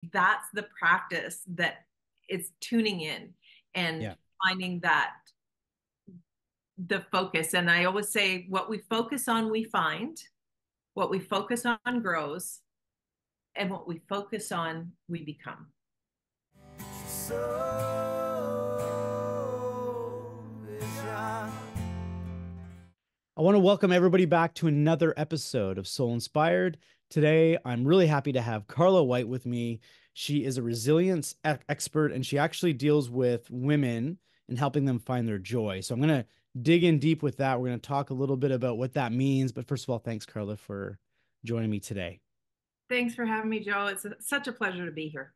that's the practice that is tuning in and Yeah. finding that the focus. And I always say, what we focus on, we find, what we focus on grows, and what we focus on, we become. I want to welcome everybody back to another episode of Soul Inspired. Today, I'm really happy to have Carla White with me. She is a resilience expert and she actually deals with women and helping them find their joy. So I'm going to dig in deep with that. We're going to talk a little bit about what that means. But first of all, thanks, Carla, for joining me today. Thanks for having me, Joe. It's such a pleasure to be here.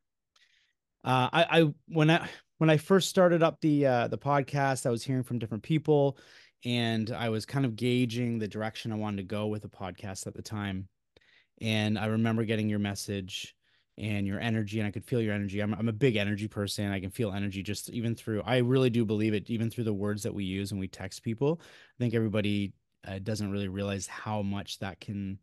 When I first started up the podcast, I was hearing from different people, and I was kind of gauging the direction I wanted to go with the podcast at the time. And I remember getting your message and your energy, and I could feel your energy. I'm a big energy person. I can feel energy just even through, I really do believe it, even through the words that we use when we text people. I think everybody doesn't really realize how much that can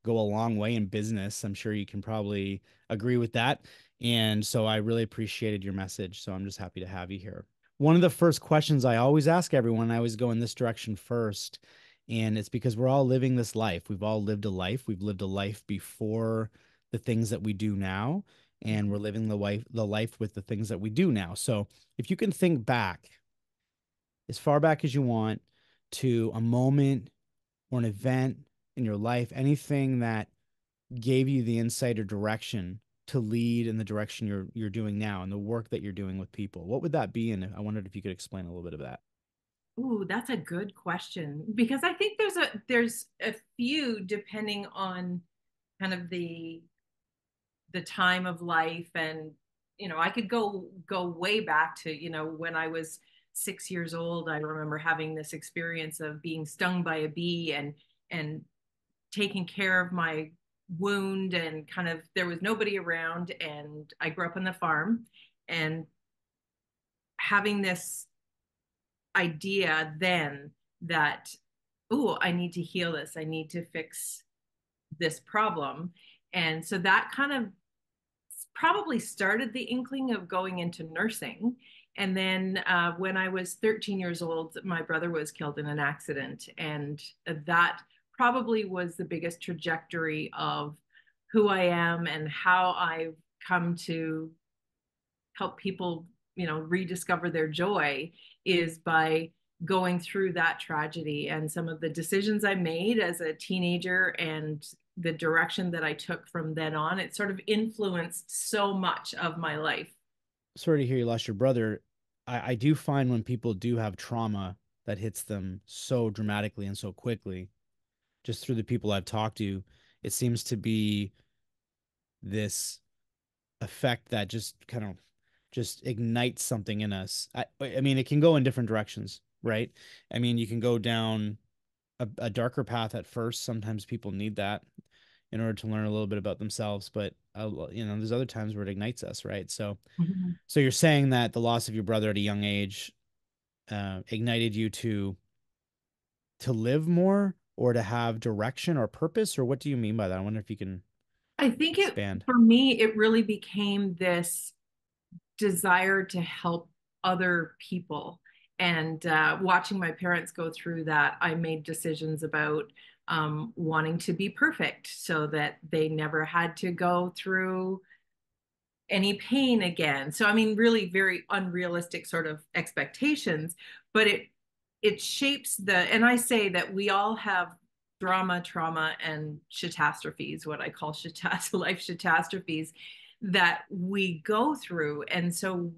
go a long way in business. I'm sure you can probably agree with that. And so I really appreciated your message. So I'm just happy to have you here. One of the first questions I always ask everyone, I always go in this direction first, and it's because we're all living this life. We've all lived a life. We've lived a life before the things that we do now, and we're living the life with the things that we do now. So if you can think back as far back as you want to a moment or an event in your life, anything that gave you the insight or direction to lead in the direction you're doing now and the work that you're doing with people, what would that be? And I wondered if you could explain a little bit of that. Ooh, that's a good question because I think there's a few depending on kind of the time of life. And I could go way back to when I was 6 years old. I remember having this experience of being stung by a bee and taking care of my wound, and kind of there was nobody around, and I grew up on the farm, and having this idea then that, oh, I need to heal this, I need to fix this problem. And so that kind of probably started the inkling of going into nursing. And then when I was 13 years old, my brother was killed in an accident. And that probably was the biggest trajectory of who I am and how I've come to help people, rediscover their joy, is by going through that tragedy and some of the decisions I made as a teenager and the direction that I took from then on. It sort of influenced so much of my life. Sorry to hear you lost your brother. I do find when people do have trauma that hits them so dramatically and so quickly, just through the people I've talked to, it seems to be this effect that just kind of just ignites something in us. I mean, it can go in different directions, right? I mean, you can go down a darker path at first. Sometimes people need that in order to learn a little bit about themselves, but there's other times where it ignites us, right? Mhm. So you're saying that the loss of your brother at a young age ignited you to live more or to have direction or purpose, or what do you mean by that? I wonder if you can I think expand. for me, it really became this desire to help other people. And watching my parents go through that, I made decisions about wanting to be perfect so that they never had to go through any pain again. So, I mean, really very unrealistic sort of expectations, but it shapes and I say that we all have drama, trauma, and catastrophes, what I call life catastrophes that we go through. And so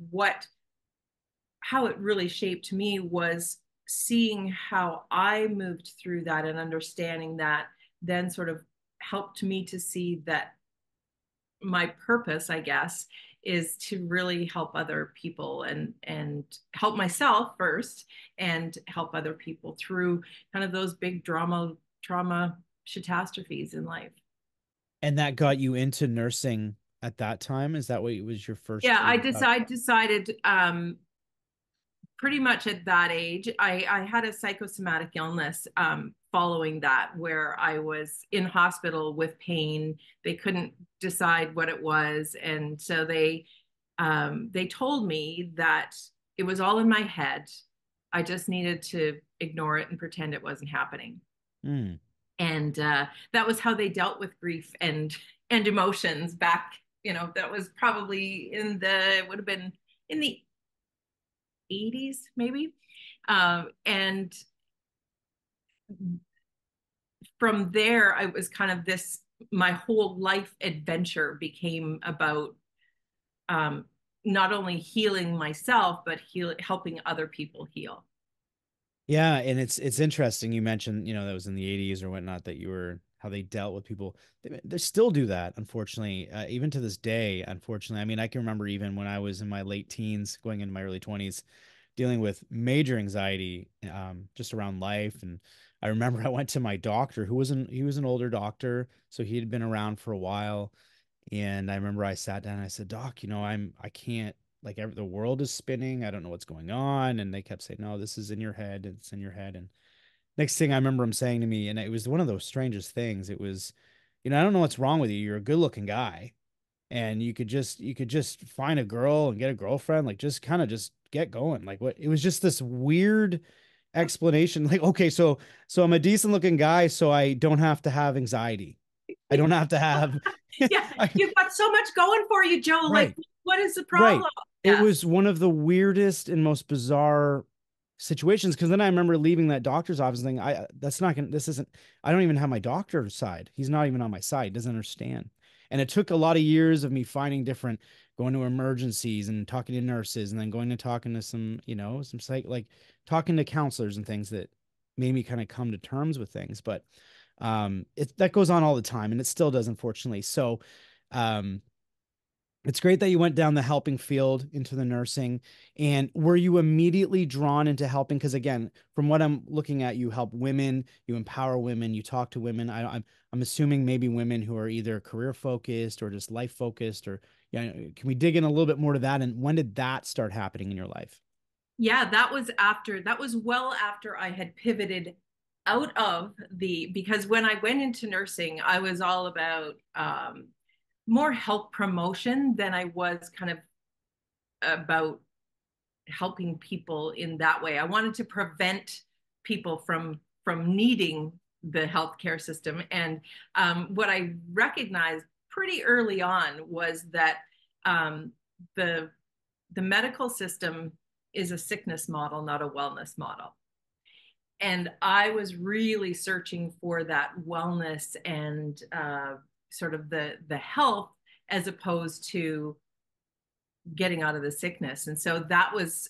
how it really shaped me was seeing how I moved through that and understanding that then sort of helped me to see that my purpose, I guess, is to really help other people and help myself first and help other people through kind of those big trauma catastrophes in life. And that got you into nursing at that time? Is that what was your first Yeah, dream? I decided pretty much at that age. I had a psychosomatic illness following that, where I was in hospital with pain. They couldn't decide what it was, and so they told me that it was all in my head. I just needed to ignore it and pretend it wasn't happening. Mm. And that was how they dealt with grief and emotions back. That was probably it would have been in the 80s, maybe. And from there, I was kind of this, my whole life adventure became about um, not only healing myself, but helping other people heal. Yeah, and it's interesting you mentioned, that was in the 80s or whatnot, that you were how they dealt with people. They still do that, unfortunately, even to this day, unfortunately. I mean, I can remember even when I was in my late teens, going into my early 20s, dealing with major anxiety just around life. And I remember I went to my doctor, he was an older doctor, so he had been around for a while. And I remember I sat down and I said, Doc, I can't, like, the world is spinning. I don't know what's going on. And they kept saying, no, this is in your head. It's in your head. And next thing I remember him saying to me, and it was one of those strangest things. It was, I don't know what's wrong with you. You're a good looking guy, and you could just find a girl and get a girlfriend, like, just kind of just get going. Like, what? It was just this weird explanation. Like, okay, so I'm a decent looking guy, so I don't have to have anxiety. I don't have to have Yeah, I, you've got so much going for you, Joe. Like, right. what is the Right. problem? It Yes. was one of the weirdest and most bizarre situations, because then I remember leaving that doctor's office and thinking, that's not gonna, this isn't, I don't even have my doctor's side. He's not even on my side. He doesn't understand. And it took a lot of years of me finding different, going to emergencies and talking to nurses, and then going to talking to some, some like talking to counselors and things that made me kind of come to terms with things. But that goes on all the time, and it still does, unfortunately. So, um, it's great that you went down the helping field into the nursing. And were you immediately drawn into helping? Because again, from what I'm looking at, you help women, you empower women, you talk to women. I'm assuming maybe women who are either career focused or just life focused. Or, yeah, can we dig in a little bit more to that? And when did that start happening in your life? Yeah, that was well after I had pivoted out of because when I went into nursing, I was all about more health promotion than I was kind of about helping people in that way. I wanted to prevent people from needing the healthcare system. And what I recognized pretty early on was that um, the the medical system is a sickness model, not a wellness model. And I was really searching for that wellness and sort of the health, as opposed to getting out of the sickness. And so that was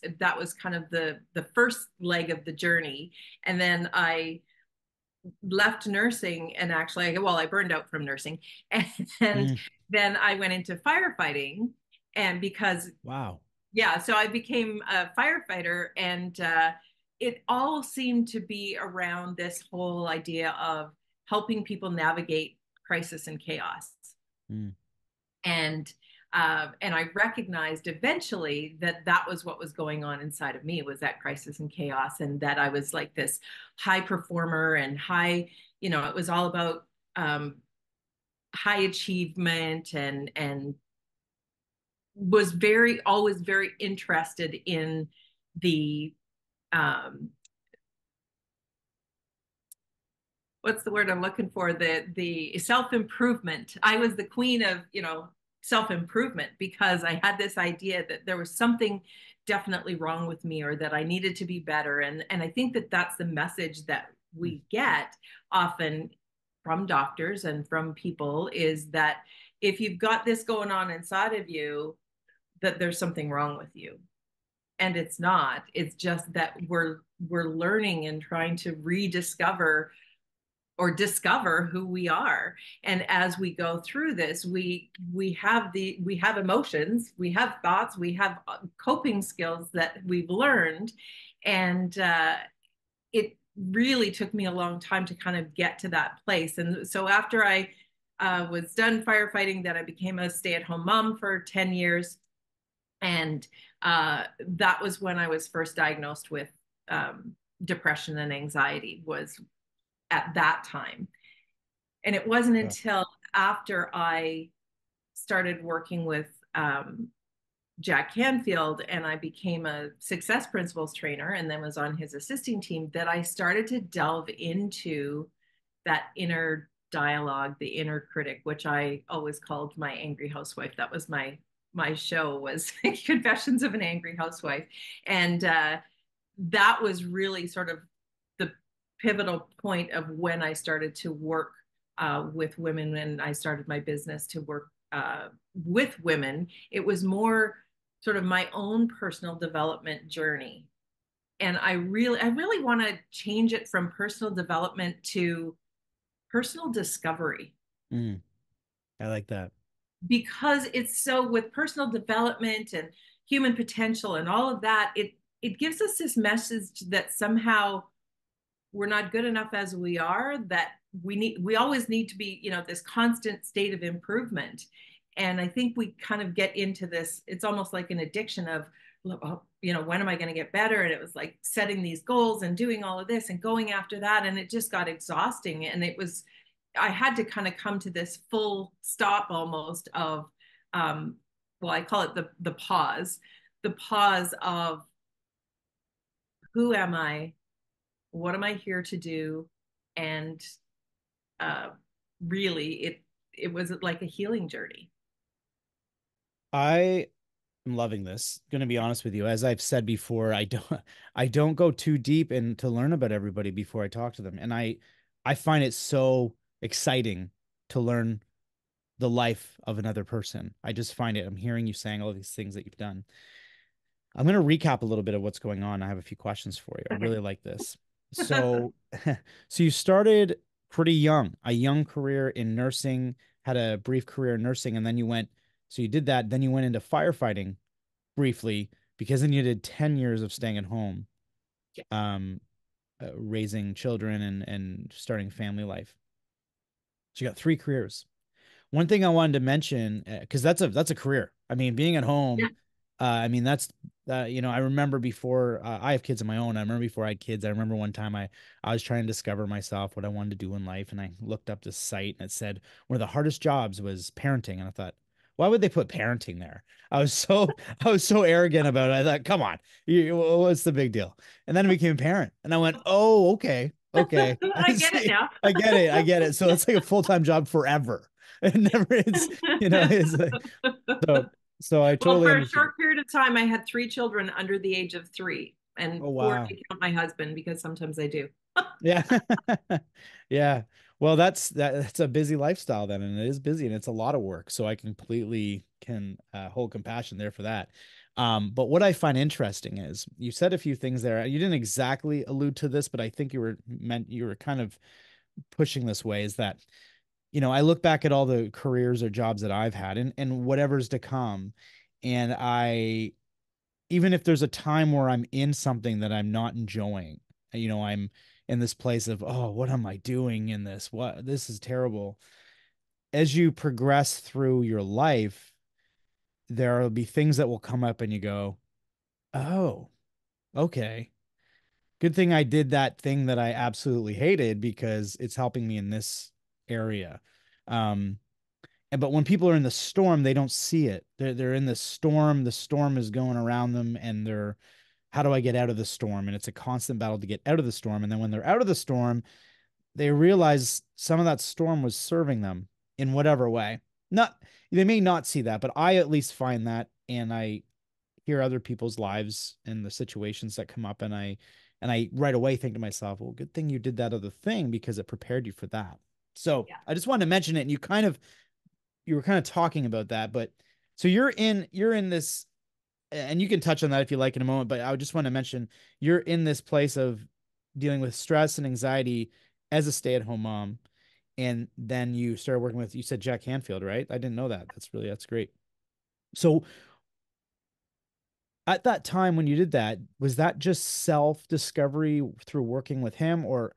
kind of the first leg of the journey. And then I left nursing, and actually, well, I burned out from nursing, and Mm, then I went into firefighting. And because, wow. yeah, so I became a firefighter, and it all seemed to be around this whole idea of helping people navigate crisis and chaos. Mm, And I recognized eventually that that was what was going on inside of me, was that crisis and chaos, and that I was like this high performer and high, it was all about um, high achievement, and was very always very interested in the um, what's the word I'm looking for? The self improvement. I was the queen of, self improvement, because I had this idea that there was something definitely wrong with me, or that I needed to be better. And I think that that's the message that mm, we get often from doctors and from people, is that if you've got this going on inside of you, that there's something wrong with you. And it's not. It's just that we're learning and trying to rediscover or discover who we are. And as we go through this, we have emotions, we have thoughts, we have coping skills that we've learned. And it really took me a long time to kind of get to that place. And so after I was done firefighting, that I became a stay-at-home mom for 10 years. And that was when I was first diagnosed with depression and anxiety, was at that time. And it wasn't Uh, until after I started working with Jack Canfield and I became a success principles trainer and then was on his assisting team that I started to delve into that inner dialogue, the inner critic, which I always called my angry housewife. That was my show, was Confessions of an Angry Housewife. And that was really sort of the pivotal point of when I started to work with women, and I started my business to work with women. It was more sort of my own personal development journey. And I really want to change it from personal development to personal discovery, mm, I like that. because it's so, with personal development and human potential and all of that, it gives us this message that somehow we're not good enough as we are, that we always need to be, this constant state of improvement. And I think we kind of get into this, it's almost like an addiction of, when am I going to get better? And it was like setting these goals and doing all of this and going after that, and it just got exhausting. And I had to kind of come to this full stop almost of, well, I call it the pause of, who am I, what am I here to do? And uh, really, it was like a healing journey. I am loving this. Going to be honest with you. As I've said before, I don't go too deep in to learn about everybody before I talk to them. And I find it so exciting to learn the life of another person. I just find it. I'm hearing you saying all these things that you've done. I'm going to recap a little bit of what's going on. I have a few questions for you. I Okay. really like this. So, so you started pretty young, a young career in nursing, had a brief career in nursing, and then so you did that, then you went into firefighting briefly, because then you did 10 years of staying at home, Yeah. raising children and starting family life. So you got three careers. One thing I wanted to mention, because that's a career. I mean, being at Yeah. home, I mean, I remember before I have kids of my own. I remember before I had kids. I remember one time I was trying to discover myself, what I wanted to do in life, and I looked up this site and it said one of the hardest jobs was parenting, and I thought, why would they put parenting there? I was so arrogant about it. I thought, come on, what's the big deal? And then I became a parent, and I went, oh, okay, okay, I I get it see, now. I get it, I get it. So it's like a full-time job forever. It never, it's like, so, so I Well, totally for a understand. short period of time, I had three children under the age of three, and Oh, four if wow. you count my husband, because sometimes I do. Yeah. Yeah. Well, that's a busy lifestyle then, and it is busy and it's a lot of work. So I completely can hold compassion there for that. But what I find interesting is you said a few things there. You didn't exactly allude to this, but I think you were kind of pushing this way, is that, I look back at all the careers or jobs that I've had, and whatever's to come, and even if there's a time where I'm in something that I'm not enjoying, I'm in this place of, oh, what am I doing in this? This is terrible. As you progress through your life, there will be things that will come up and you go, oh, okay. Good thing I did that thing that I absolutely hated, because it's helping me in this area. Um, but when people are in the storm, they don't see it. They're in the storm. The storm is going around them, and how do I get out of the storm? And it's a constant battle to get out of the storm. And then when they're out of the storm, they realize some of that storm was serving them in whatever way. Not They may not see that, but I at least find that, and I hear other people's lives and the situations that come up, and I right away think to myself, well, good thing you did that other thing, because it prepared you for that. So Yeah. I just wanted to mention it, and you were kind of talking about that, but so you're in this, and you can touch on that if you like in a moment, but I would just want to mention you're in this place of dealing with stress and anxiety as a stay-at-home mom. And then you started working with, you said Jack Canfield, right? I didn't know that. That's great. So at that time when you did that, was that just self-discovery through working with him, or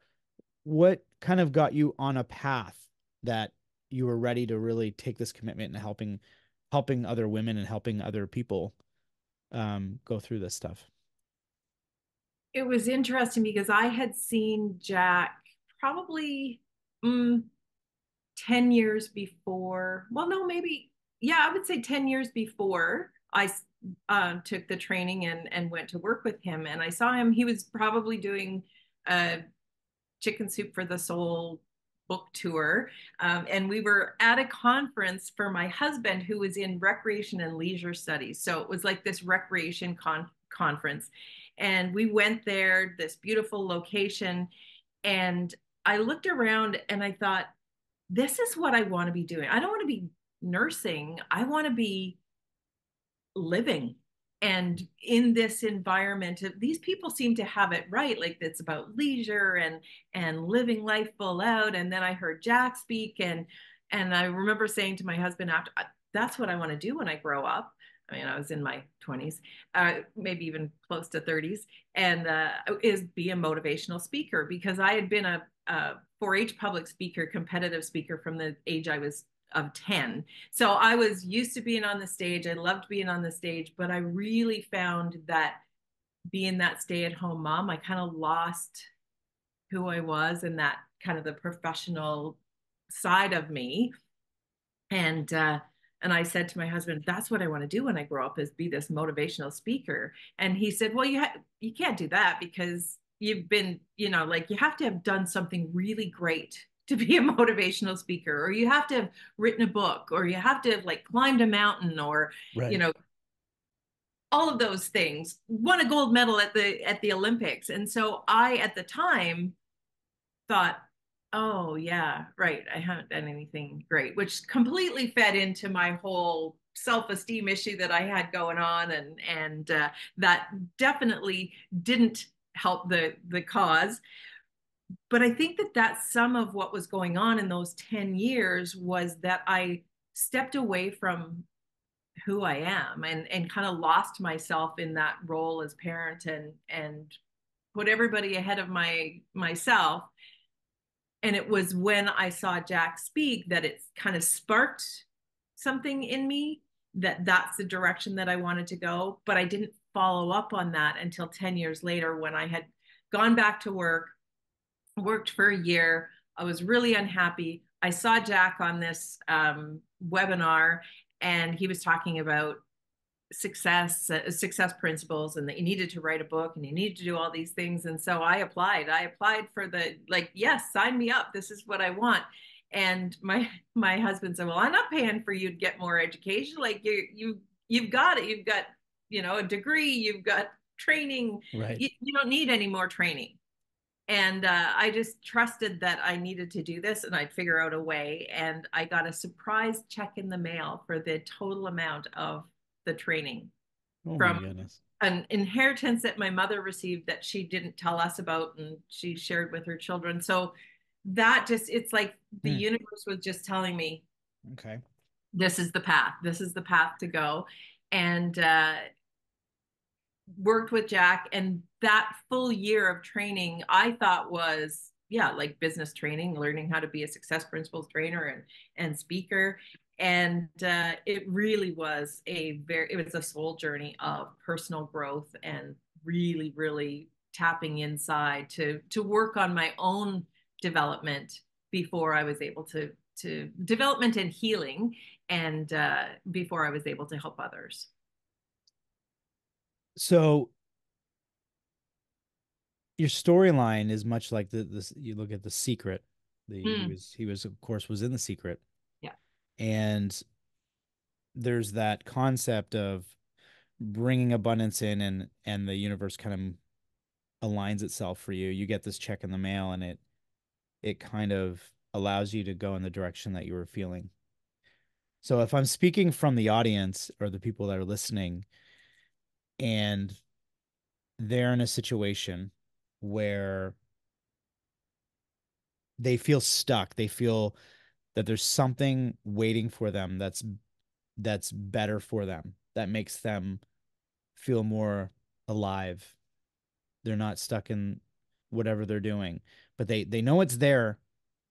what kind of got you on a path that you were ready to really take this commitment and helping other women and helping other people? go through this stuff? It was interesting because I had seen Jack probably mm, 10 years before. Well, no, maybe, yeah, I would say 10 years before I took the training and went to work with him. And I saw him, he was probably doing a Chicken Soup for the Soul book tour. And we were at a conference for my husband who was in recreation and leisure studies. So it was like this recreation conference. And we went there, this beautiful location. And I looked around and I thought, this is what I want to be doing. I don't want to be nursing. I want to be living. And in this environment, these people seem to have it right. Like it's about leisure and living life full out. And then I heard Jack speak, and I remember saying to my husband after, that's what I want to do when I grow up. I mean, I was in my 20s, maybe even close to 30s, and is be a motivational speaker because I had been a 4-H public speaker, competitive speaker from the age I was of 10. So I was used to being on the stage. I loved being on the stage, but I really found that being that stay-at-home mom, I kind of lost who I was and that kind of the professional side of me. And I said to my husband, that's what I want to do when I grow up is be this motivational speaker. And he said, well, you can't do that because you've been, like you have to have done something really great to be a motivational speaker, or you have to have written a book, or you have to have like climbed a mountain, or, you Right. know, all of those things, won a gold medal at the Olympics. And so I, at the time, thought, oh yeah, right, I haven't done anything great, which completely fed into my whole self-esteem issue that I had going on, and that definitely didn't help the cause. But I think that that's some of what was going on in those 10 years was that I stepped away from who I am and kind of lost myself in that role as parent and put everybody ahead of myself. And it was when I saw Jack speak that it kind of sparked something in me that that's the direction that I wanted to go. But I didn't follow up on that until 10 years later when I had gone back to work, worked for a year. I was really unhappy. I saw Jack on this webinar, and he was talking about success principles, and that you needed to write a book and you needed to do all these things. And so I applied for the, like, yes, sign me up, this is what I want. And my husband said, well, I'm not paying for you to get more education. Like you've got it, you've got a degree, you've got training, Right. you don't need any more training. And I just trusted that I needed to do this and I'd figure out a way. And I got a surprise check in the mail for the total amount of the training Oh my from goodness. an inheritance that my mother received that she didn't tell us about and she shared with her children. So that just, it's like the Hmm. universe was just telling me, Okay. this is the path. This is the path to go. And worked with Jack, and that full year of training I thought was, yeah, like business training, learning how to be a success principles trainer and speaker. And it really was it was a soul journey of personal growth and really, really tapping inside to work on my own development before I was able to development and healing, and before I was able to help others. So your storyline is much like this. You look at The Secret. The Mm, he was of course was in The Secret, yeah. and there's that concept of bringing abundance in, and the universe kind of aligns itself for you. You get this check in the mail, and it kind of allows you to go in the direction that you were feeling. So if I'm speaking from the audience or the people that are listening, and they're in a situation where they feel stuck, they feel that there's something waiting for them that's better for them, that makes them feel more alive. They're not stuck in whatever they're doing, but they know it's there,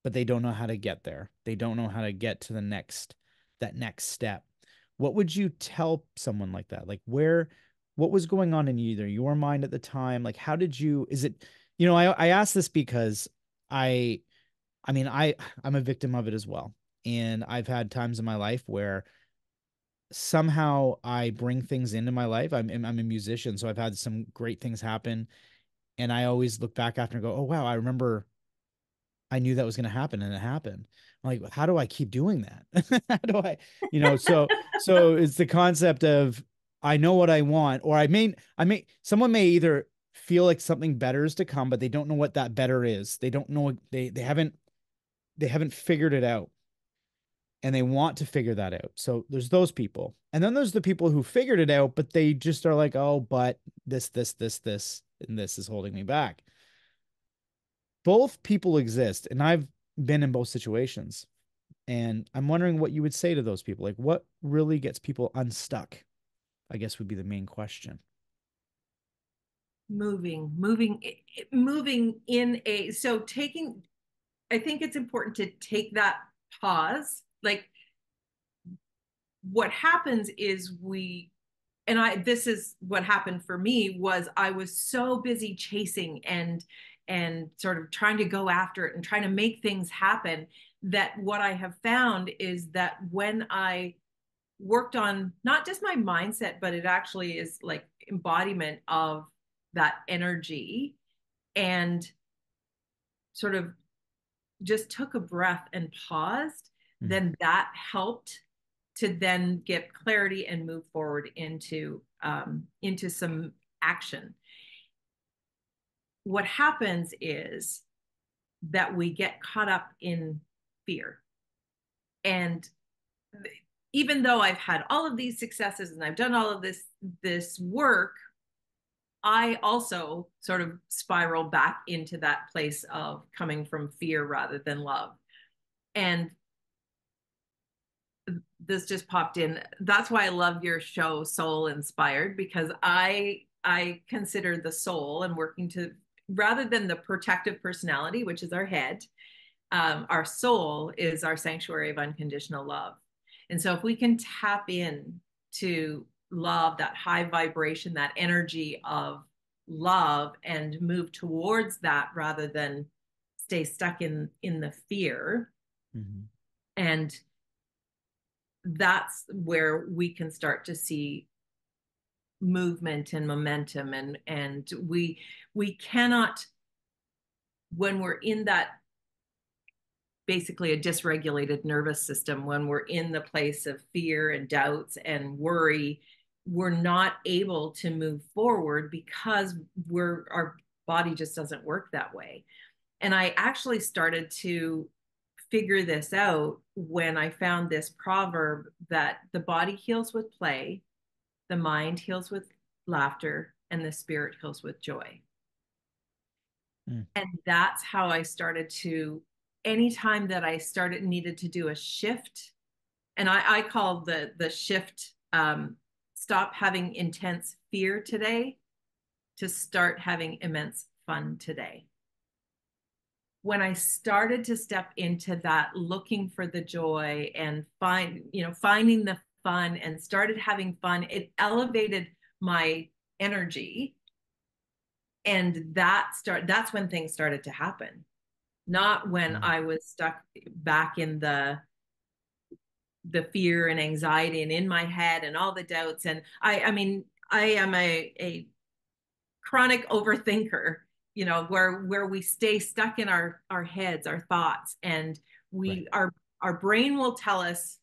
but they don't know how to get there. They don't know how to get to that next step. What would you tell someone like that? Like, what was going on in either your mind at the time? Like, how did you, is it, you know, I ask this because I, I mean, I'm a victim of it as well. And I've had times in my life where somehow I bring things into my life. I'm a musician, so I've had some great things happen, and I always look back after and go, "Oh wow, I remember I knew that was going to happen and it happened." I'm like, how do I keep doing that? How do I, so it's the concept of I know what I want, or someone may either feel like something better is to come, but they don't know what that better is. They don't know they haven't figured it out, and they want to figure that out. So there's those people. And then there's the people who figured it out, but they just are like, oh, but this, and this is holding me back. Both people exist, and I've been in both situations. And I'm wondering what you would say to those people. Like, what really gets people unstuck? I guess would be the main question. Moving in a, so taking, I think it's important to take that pause. Like, what happens is this is what happened for me, was I was so busy chasing and sort of trying to go after it and trying to make things happen, that what I have found is that when I worked on not just my mindset, but it actually is like embodiment of that energy, and sort of just took a breath and paused, Mm, then that helped to then get clarity and move forward into some action. What happens is that we get caught up in fear. And even though I've had all of these successes and I've done all of this work, I also sort of spiral back into that place of coming from fear rather than love. And this just popped in. That's why I love your show Soul Inspired, because I consider the soul and working to, rather than the protective personality, which is our head, our soul is our sanctuary of unconditional love. And so if we can tap in to love, that high vibration, that energy of love, and move towards that rather than stay stuck in the fear, mhm, and that's where we can start to see movement and momentum, and we cannot, when we're in that, basically a dysregulated nervous system, when we're in the place of fear and doubts and worry, we're not able to move forward because our body just doesn't work that way. And I actually started to figure this out when I found this proverb that the body heals with play, the mind heals with laughter, and the spirit heals with joy. mm, And that's how I started to, anytime that I started needed to do a shift, and I call the shift, stop having intense fear today to start having immense fun today. When I started to step into that, looking for the joy and finding the fun, and started having fun, it elevated my energy. And that's when things started to happen. Not when mm, I was stuck back in the fear and anxiety and in my head and all the doubts. And I mean, I am a chronic overthinker, where we stay stuck in our heads, our thoughts, and right. our brain will tell us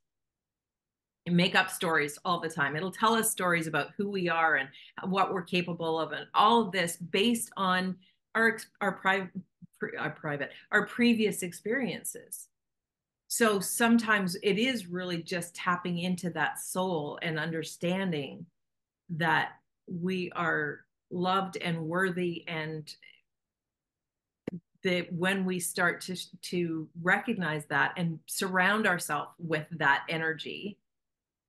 and make up stories all the time. It'll tell us stories about who we are and what we're capable of, and all of this based on our our previous experiences. So sometimes it is really just tapping into that soul and understanding that we are loved and worthy, and that when we start to recognize that and surround ourselves with that energy,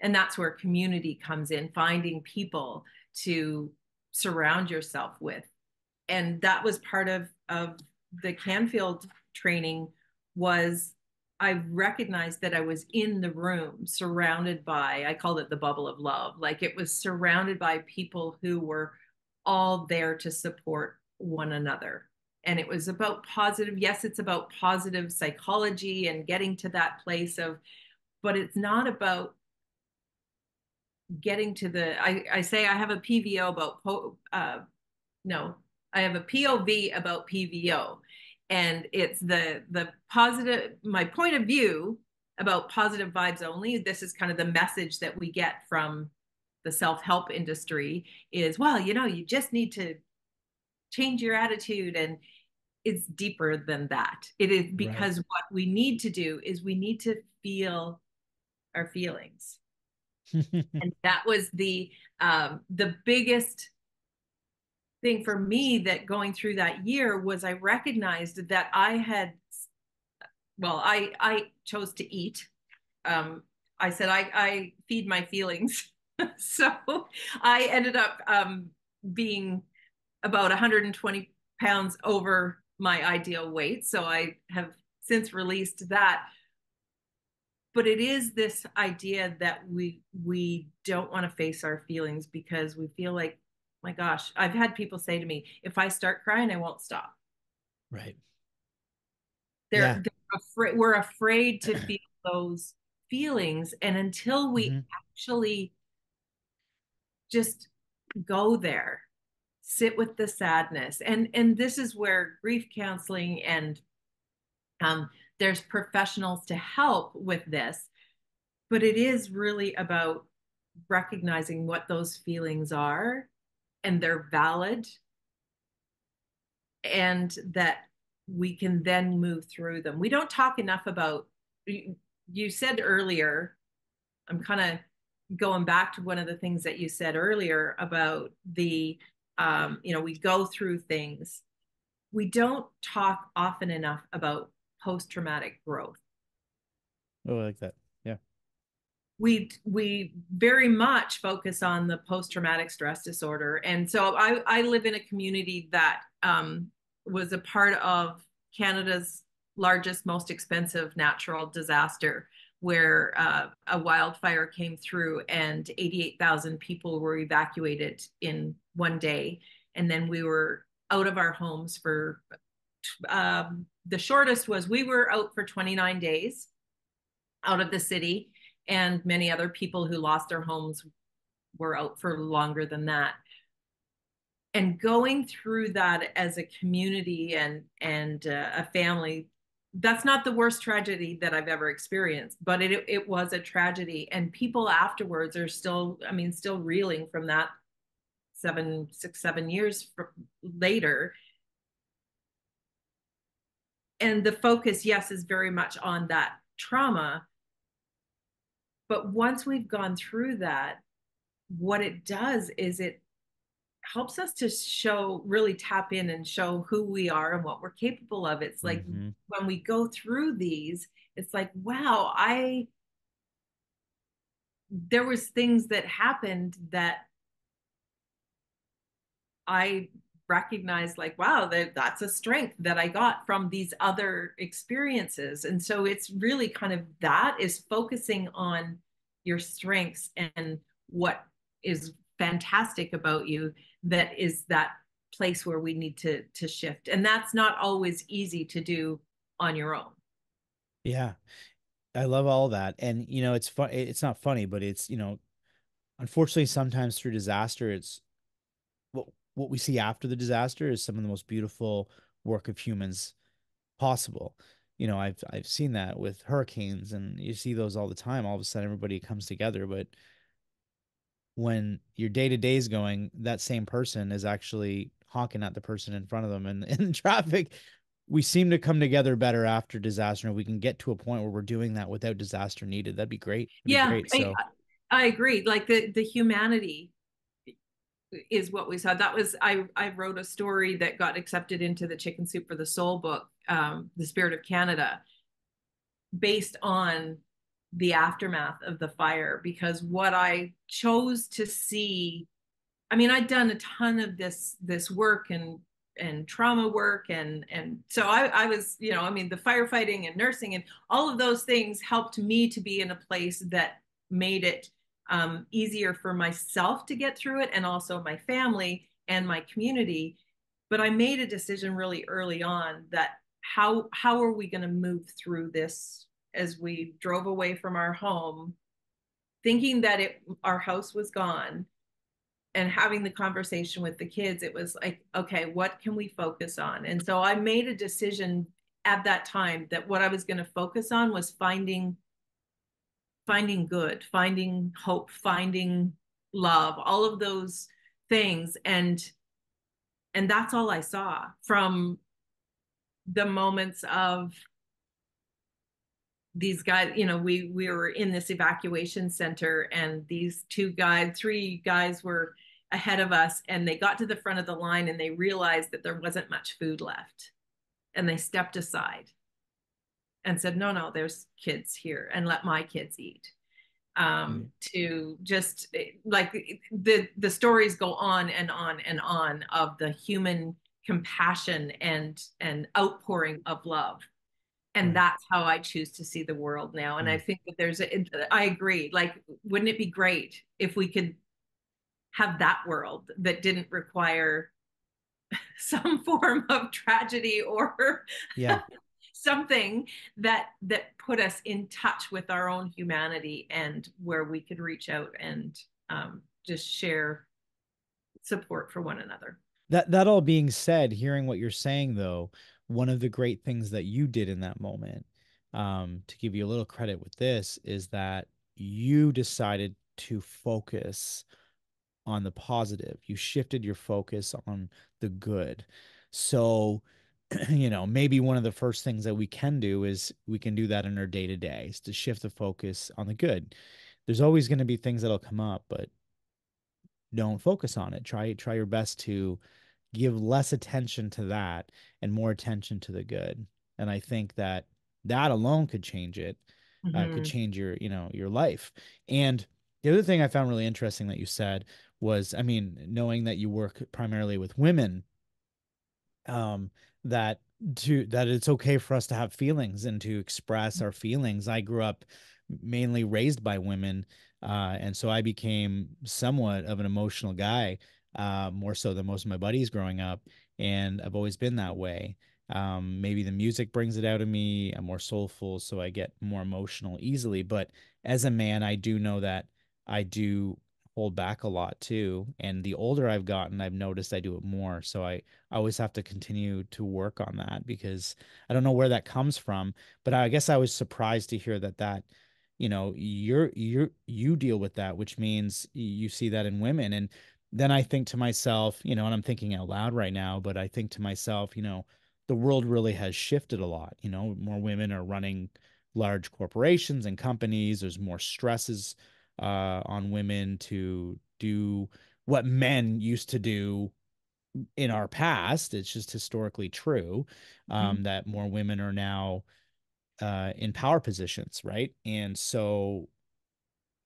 and that's where community comes in, finding people to surround yourself with. And that was part of the Canfield training, was I recognized that I was in the room surrounded by, I called it the bubble of love. Like it was surrounded by people who were all there to support one another. And it was about positive, yes, it's about positive psychology and getting to that place of, but it's not about getting to the, I say I have a PVO about, no, I have a POV about PVO. And it's the positive, my point of view about positive vibes only. This is kind of the message that we get from the self-help industry is, well, you know, you just need to change your attitude. And it's deeper than that. It is Right. because what we need to do is we need to feel our feelings. And that was the biggest thing for me that going through that year was I recognized that I had, well, I chose to eat. I said I feed my feelings. So I ended up being about 120 pounds over my ideal weight. So I have since released that. But it is this idea that we don't want to face our feelings because we feel like, my gosh, I've had people say to me, if I start crying, I won't stop. Right. Yeah. They're afraid, we're afraid to feel those feelings. And until we Hmm. actually just go there, sit with the sadness, and this is where grief counseling and um, there's professionals to help with this, but it is really about recognizing what those feelings are and they're valid, and that we can then move through them. We don't talk enough about, you said earlier, I'm kind of going back to one of the things that you said earlier about the, we go through things. We don't talk often enough about post traumatic growth. Oh, I like that. Yeah. We very much focus on the post traumatic stress disorder, and so I live in a community that was a part of Canada's largest, most expensive natural disaster, where a wildfire came through and 88,000 people were evacuated in one day, and then we were out of our homes for the shortest was we were out for 29 days out of the city, and many other people who lost their homes were out for longer than that. And going through that as a community and a family, that's not the worst tragedy that I've ever experienced, but it was a tragedy, and people afterwards are still, I mean, still reeling from that 7 6 7 years later. And the focus, yes, is very much on that trauma. But once we've gone through that, what it does is it helps us to show, really tap in and show who we are and what we're capable of. It's like Hmm. when we go through these, it's like, wow, there was things that happened that I recognized, like, wow, that's a strength that I got from these other experiences. And so it's really kind of that is focusing on your strengths and what is fantastic about you, that is that place where we need to shift. And that's not always easy to do on your own. Yeah. I love all that. And it's fun. It's not funny, but it's, unfortunately, sometimes through disaster, it's what we see after the disaster is some of the most beautiful work of humans possible. I've seen that with hurricanes, and you see those all the time. All of a sudden, everybody comes together. But when your day to day is going, that same person is actually honking at the person in front of them, and in traffic. We seem to come together better after disaster, and we can get to a point where we're doing that without disaster needed. That'd be great. That'd be Yeah, great. So, I agree. Like the humanity is what we saw. That was I wrote a story that got accepted into the Chicken Soup for the Soul book, The Spirit of Canada, based on the aftermath of the fire. Because what I chose to see, I mean, I'd done a ton of this work and trauma work, and so I was, I mean, the firefighting and nursing and all of those things helped me to be in a place that made it easier for myself to get through it, and also my family and my community. But I made a decision really early on that how are we going to move through this, as we drove away from our home, thinking that our house was gone, and having the conversation with the kids. It was like, okay, what can we focus on? And so I made a decision at that time that what I was going to focus on was finding good, finding hope, finding love, all of those things. And that's all I saw from the moments of these guys. We were in this evacuation center, and these three guys were ahead of us, and they got to the front of the line and they realized that there wasn't much food left, and they stepped aside and said, no, no, there's kids here, and let my kids eat. Right. To just like the stories go on and on and on of the human compassion and outpouring of love. And Right. that's how I choose to see the world now. And I Mm. think that I agree. Like, wouldn't it be great if we could have that world that didn't require some form of tragedy or Yeah. something that put us in touch with our own humanity, and where we could reach out and just share support for one another. That all being said, hearing what you're saying though, one of the great things that you did in that moment, to give you a little credit with this, is that you decided to focus on the positive. You shifted your focus on the good. So, maybe one of the first things that we can do is we can do that in our day to day, is to shift the focus on the good. There's always going to be things that'll come up, but don't focus on it. Try your best to give less attention to that and more attention to the good. And I think that that alone could change it, could Mm-hmm. change your life. And the other thing I found really interesting that you said was, I mean, knowing that you work primarily with women, um, that that it's okay for us to have feelings and to express our feelings. I grew up mainly raised by women, and so I became somewhat of an emotional guy, more so than most of my buddies growing up, and I've always been that way. Maybe the music brings it out of me. I'm more soulful, so I get more emotional easily. But as a man, I do know that I do hold back a lot too. And the older I've gotten, I've noticed I do it more. So I always have to continue to work on that, because I don't know where that comes from. But I guess I was surprised to hear that you deal with that, which means you see that in women. And then I think to myself, and I'm thinking out loud right now, but I think to myself, the world really has shifted a lot. More women are running large corporations and companies. There's more stresses on women to do what men used to do in our past. It's just historically true, Mm-hmm. that more women are now in power positions, right? And so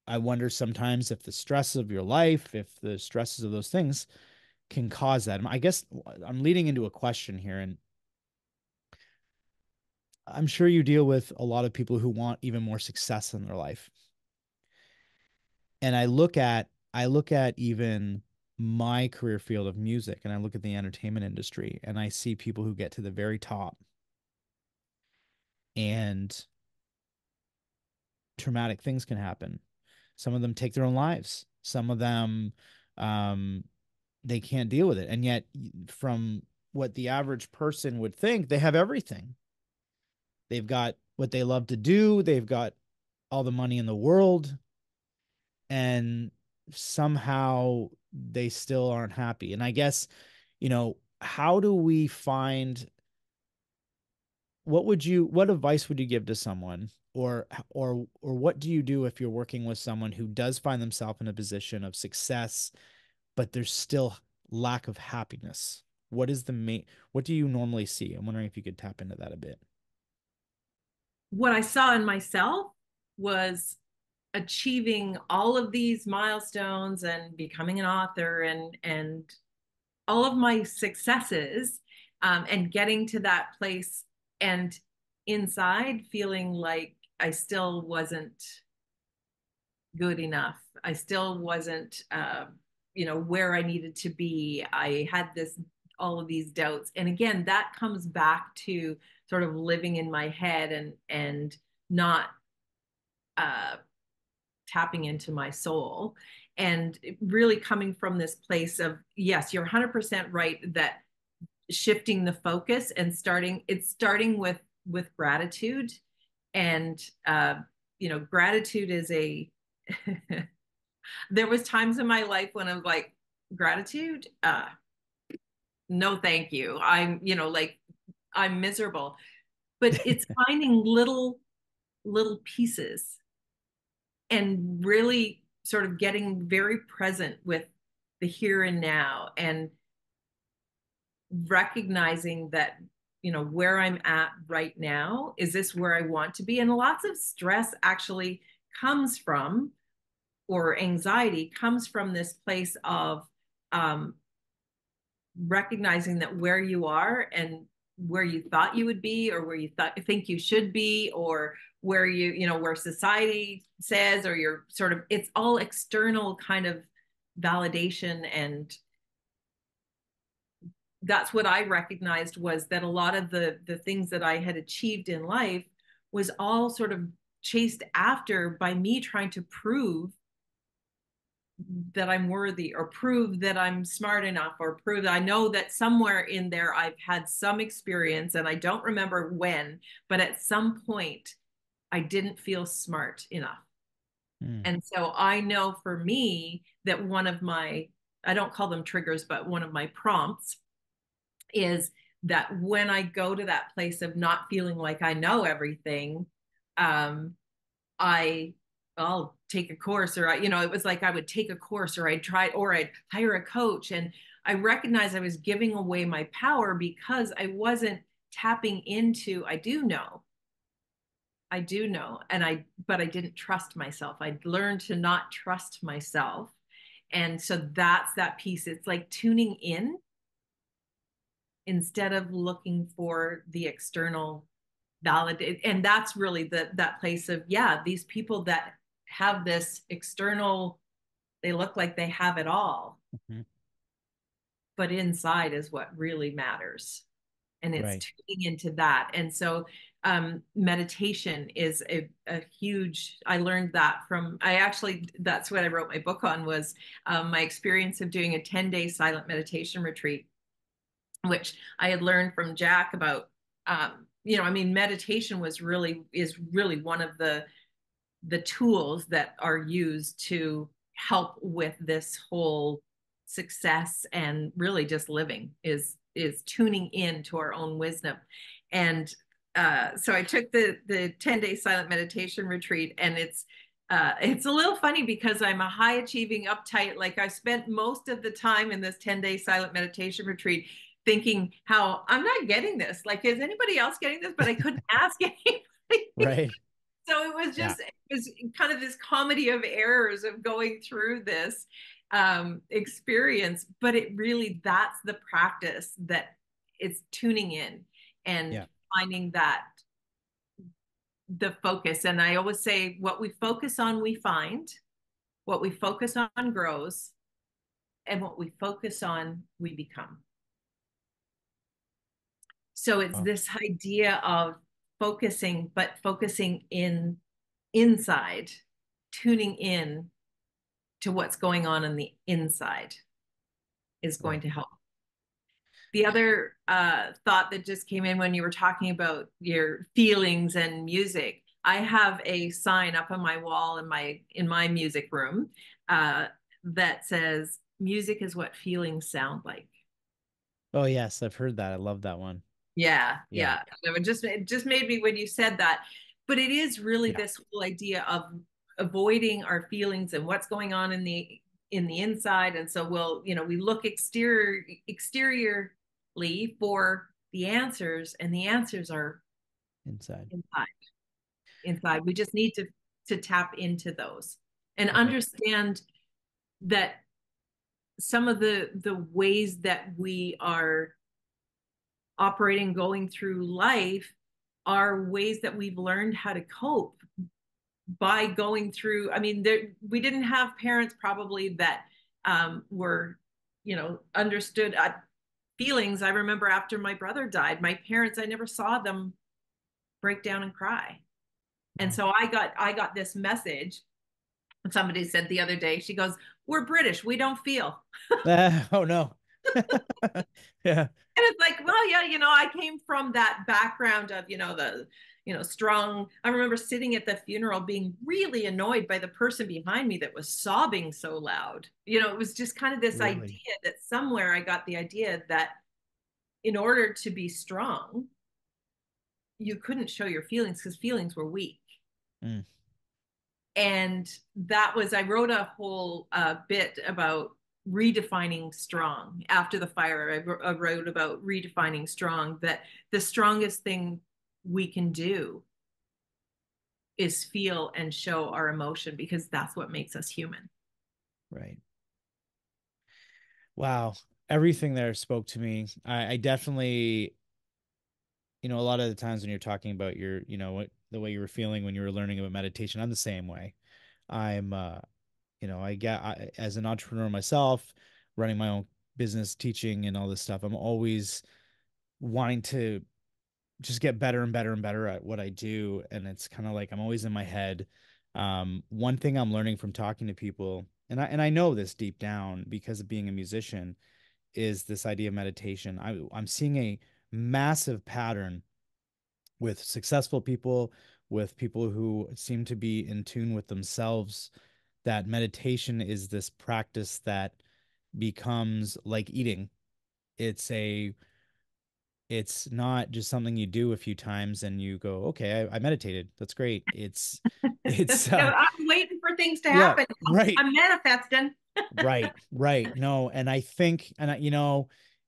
I wonder sometimes if the stress of your life, if the stresses of those things can cause that. I guess I'm leading into a question here, and I'm sure you deal with a lot of people who want even more success in their life. And I look at even my career field of music, and I look at the entertainment industry, and I see people who get to the very top and traumatic things can happen. Some of them take their own lives. Some of them, um, they can't deal with it. And yet, from what the average person would think, they have everything. They've got what they love to do. They've got all the money in the world, and somehow they still aren't happy. And I guess, how do we find, what advice would you give to someone, or what do you do if you're working with someone who does find themselves in a position of success, but there's still lack of happiness? What do you normally see? I'm wondering if you could tap into that a bit. What I saw in myself was achieving all of these milestones and becoming an author and all of my successes, and getting to that place and inside feeling like I still wasn't good enough. I still wasn't, where I needed to be. I had all of these doubts. And again, that comes back to sort of living in my head and not uh, tapping into my soul and really coming from this place of, yes, you're 100% right that shifting the focus and starting with gratitude. And gratitude is a there was times in my life when I'm like, gratitude, no thank you, I'm miserable. But it's finding little pieces and really sort of getting very present with the here and now, and recognizing that, where I'm at right now, is this where I want to be? And lots of stress actually comes from, or anxiety comes from, this place of um, recognizing that where you are and where you thought you would be, or where you think you should be, or where where society says, or you're sort of, it's all external kind of validation. And that's what I recognized, was that a lot of the things that I had achieved in life was all sort of chased after by me trying to prove that I'm worthy, or prove that I'm smart enough, or prove that I know that somewhere in there I've had some experience, and I don't remember when, but at some point I didn't feel smart enough. Mm. And so I know for me that one of my, I don't call them triggers, but one of my prompts is that when I go to that place of not feeling like I know everything, um, I I'll take a course, or it was like I would take a course, or I'd hire a coach. And I recognized I was giving away my power because I wasn't tapping into, I do know, but I didn't trust myself. I'd learned to not trust myself. And so that's that piece. It's like tuning in instead of looking for the external validate. And that's really that place of, yeah, these people that have this external, they look like they have it all, Mm-hmm. but inside is what really matters. And it's Right. tuning into that. And so meditation is a huge, I learned that from, that's what I wrote my book on, was my experience of doing a 10-day silent meditation retreat, which I had learned from Jack about. Meditation is really one of the tools that are used to help with this whole success, and really just living is tuning in to our own wisdom. And so I took the 10-day silent meditation retreat, and it's a little funny because I'm a high achieving, uptight, like I spent most of the time in this 10-day silent meditation retreat thinking how I'm not getting this. Like, is anybody else getting this? But I couldn't ask anybody. Right. So Yeah. it was kind of this comedy of errors of going through this experience. But it really, that's the practice, that it's tuning in and Yeah. finding that the focus. And I always say, what we focus on, we find. What we focus on grows, and what we focus on, we become. So it's Wow. this idea of focusing inside, tuning in to what's going on the inside, is going Right. to help. The other thought that just came in when you were talking about your feelings and music, I have a sign up on my wall in my music room uh, that says, "Music is what feelings sound like." Oh, yes, I've heard that. I love that one. Yeah, Yeah. yeah. So it just made me when you said that. But it is really Yeah. this whole idea of avoiding our feelings and what's going on in the inside. And so we look exteriorly for the answers, and the answers are Inside. inside. Inside. We just need to tap into those and Right. understand that some of the ways that we are operating, going through life are ways that we've learned how to cope by going through. I mean, we didn't have parents probably that were, understood feelings. I remember after my brother died, my parents, I never saw them break down and cry. And Wow. so I got this message. Somebody said the other day, she goes, "We're British, we don't feel." Oh no. Yeah. And it's like, well, yeah, I came from that background of, strong. I remember sitting at the funeral being really annoyed by the person behind me that was sobbing so loud. It was just kind of this idea Really. that somewhere I got the idea that in order to be strong, you couldn't show your feelings because feelings were weak. Mm. And that was, I wrote a whole bit about redefining strong after the fire. I wrote about redefining strong, that the strongest thing we can do is feel and show our emotion because that's what makes us human. Right. Wow. Everything there spoke to me. I definitely, a lot of the times when you're talking about your, the way you were feeling when you were learning about meditation, I'm the same way. I'm, as an entrepreneur myself, running my own business, teaching and all this stuff, I'm always wanting to just get better and better and better at what I do. And it's kind of like I'm always in my head. One thing I'm learning from talking to people, and I know this deep down because of being a musician, is this idea of meditation. I'm seeing a massive pattern with successful people, with people who seem to be in tune with themselves, that meditation is this practice that becomes like eating. It's a it's not just something you do a few times and you go, okay, I meditated. That's great. It's I'm waiting for things to yeah, happen. right. I'm manifesting. Right, right. No, and I think, and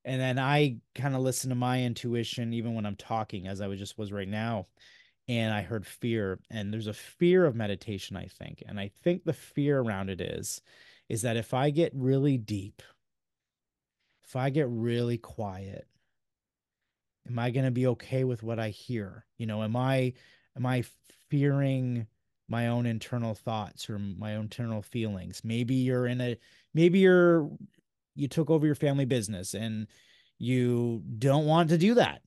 then I kind of listen to my intuition even when I'm talking, as I was right now, and I heard fear, and there's a fear of meditation, I think, and I think the fear around it is that if I get really deep, if I get really quiet, am I going to be okay with what I hear? Am I fearing my own internal thoughts or my own internal feelings? Maybe you took over your family business and you don't want to do that.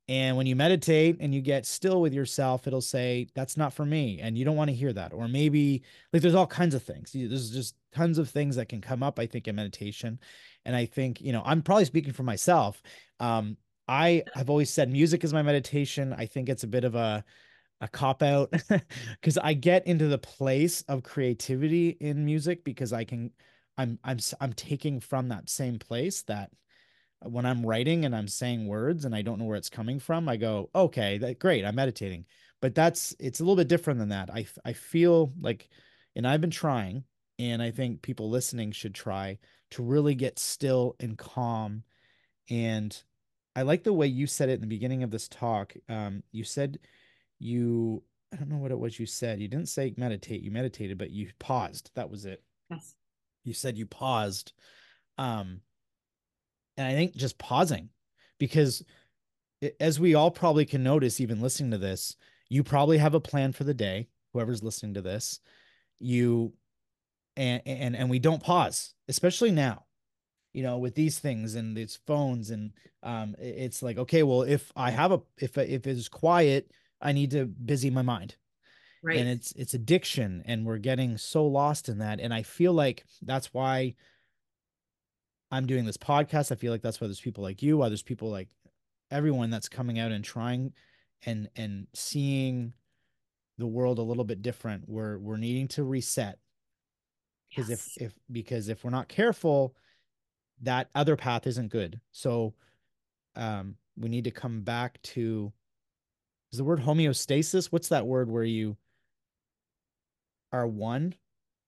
And when you meditate and you get still with yourself, it'll say, that's not for me. And you don't want to hear that. Or maybe like there's all kinds of things. There's just tons of things that can come up, I think, in meditation. And I think, I'm probably speaking for myself. Um, I've always said music is my meditation. I think it's a bit of a cop out because I get into the place of creativity in music because I'm taking from that same place that when I'm writing and I'm saying words and I don't know where it's coming from, I go, okay, great, I'm meditating. But it's a little bit different than that. I feel like, and I've been trying, and I think people listening should try to really get still and calm. And I like the way you said it in the beginning of this talk. You said you, I don't know what it was you said. You didn't say meditate, you meditated, but you paused. That was it. Yes. You said you paused. Um, and I think just pausing, because as we all probably can notice, even listening to this, you probably have a plan for the day, whoever's listening to this, you and we don't pause, especially now, with these things and these phones. And it's like, okay, well, if it's quiet, I need to busy my mind. And Right. it's addiction, and we're getting so lost in that. And I feel like that's why I'm doing this podcast. I feel like that's why there's people like you, why there's people like everyone that's coming out and trying and seeing the world a little bit different. We're needing to reset, because Yes. if we're not careful, that other path isn't good. So we need to come back to, is the word homeostasis? What's that word where you are one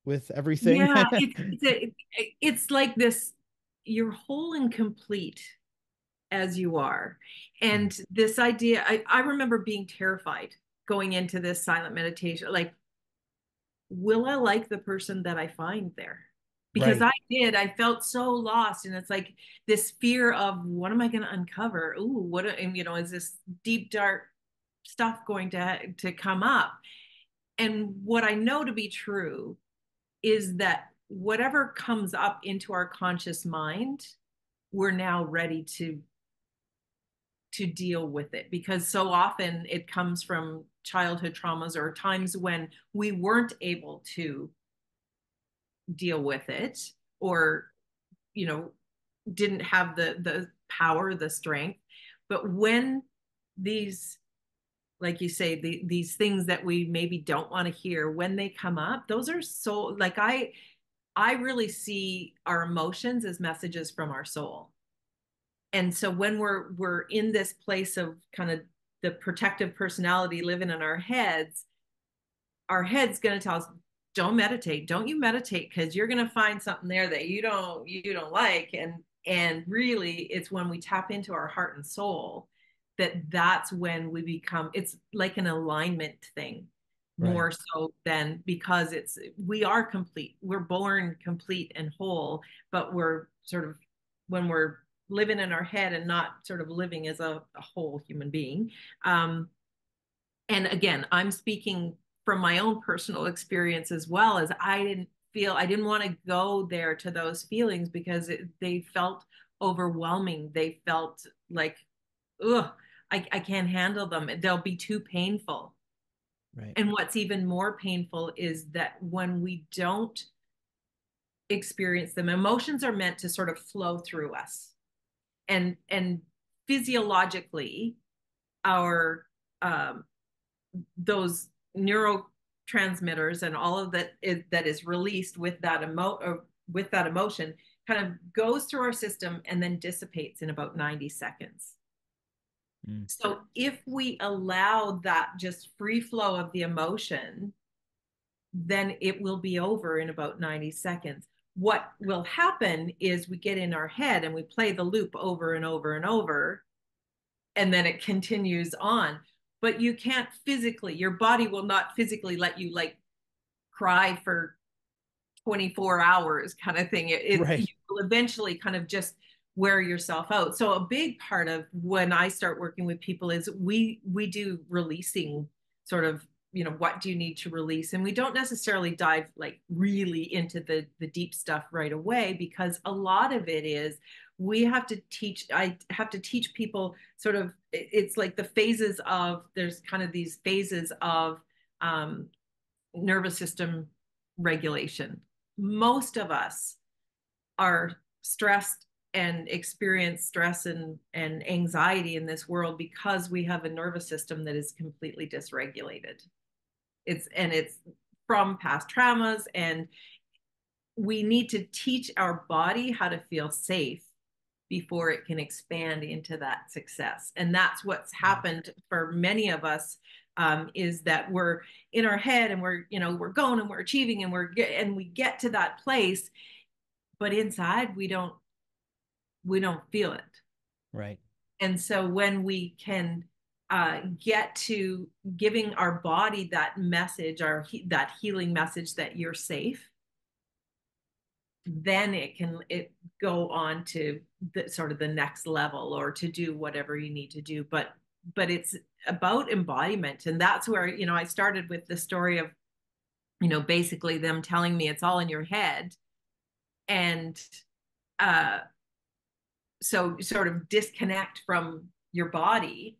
with everything? Yeah, it's like this, you're whole and complete as you are. Mm, And this idea, I remember being terrified going into this silent meditation. Like, will I like the person that I find there? because Right. I felt so lost. And it's like this fear of, what am I going to uncover? Ooh, and, is this deep, dark stuff going to come up? And what I know to be true is that whatever comes up into our conscious mind, we're now ready to deal with it, because so often it comes from childhood traumas or times when we weren't able to deal with it, or you know didn't have the power, the strength. But when these, like you say, these things that we maybe don't want to hear, when they come up, those are so, like, I really see our emotions as messages from our soul. And so when we're in this place of kind of the protective personality living in our head's going to tell us, don't meditate, don't you meditate, because you're going to find something there that you don't like. And really, it's when we tap into our heart and soul that's when we become, it's like an alignment thing, Right. more so than, because we are complete, we're born complete and whole. But we're sort of, when we're living in our head and not sort of living as a whole human being. And again, I'm speaking from my own personal experience, as well as I didn't want to go there to those feelings, because they felt overwhelming. They felt like, ugh, I can't handle them. They'll be too painful. Right. And what's even more painful is that when we don't experience them, emotions are meant to sort of flow through us. And physiologically, our those neurotransmitters and all of that is released with with that emotion, kind of goes through our system and then dissipates in about 90 seconds. Mm. So if we allow that just free flow of the emotion, then it will be over in about 90 seconds. What will happen is we get in our head and we play the loop over and over and over, and then it continues on. But you can't physically, your body will not physically let you, like, cry for 24 hours kind of thing. You Right. will eventually kind of just wear yourself out. So a big part of when I start working with people is we do releasing, sort of, what do you need to release? And we don't necessarily dive like really into the deep stuff right away, because a lot of it is, I have to teach people sort of, it's like the phases of, there's kind of these phases of um, nervous system regulation. Most of us are stressed and experience stress and anxiety in this world because we have a nervous system that is completely dysregulated. It's from past traumas, and we need to teach our body how to feel safe before it can expand into that success. And that's what's happened for many of us, is that we're in our head and we're going and we're achieving, and we get to that place, but inside we don't feel it. Right. And so when we can get to giving our body that message, that healing message, that you're safe, then it go on to the sort of the next level, or to do whatever you need to do. But it's about embodiment. And that's where, I started with the story of, basically them telling me it's all in your head. And uh so sort of disconnect from your body.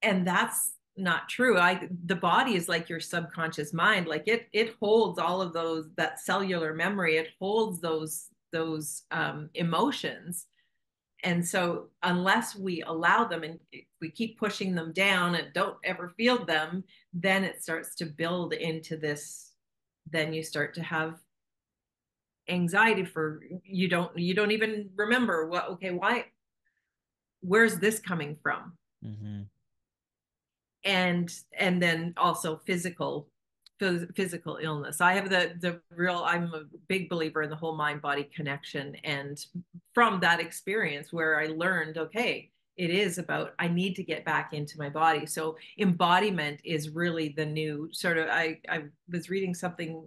And that's not true. The body is like your subconscious mind. Like it holds all of those, that cellular memory. It holds those emotions. And so unless we allow them, and we keep pushing them down and don't ever feel them, then it starts to build into this. Then you start to have anxiety, for you don't even remember what, okay, where's this coming from? Mm-hmm. And then also physical illness. I have the real, I'm a big believer in the whole mind body connection. And from that experience where I learned, okay, it is about, I need to get back into my body. So embodiment is really the new sort of, I was reading something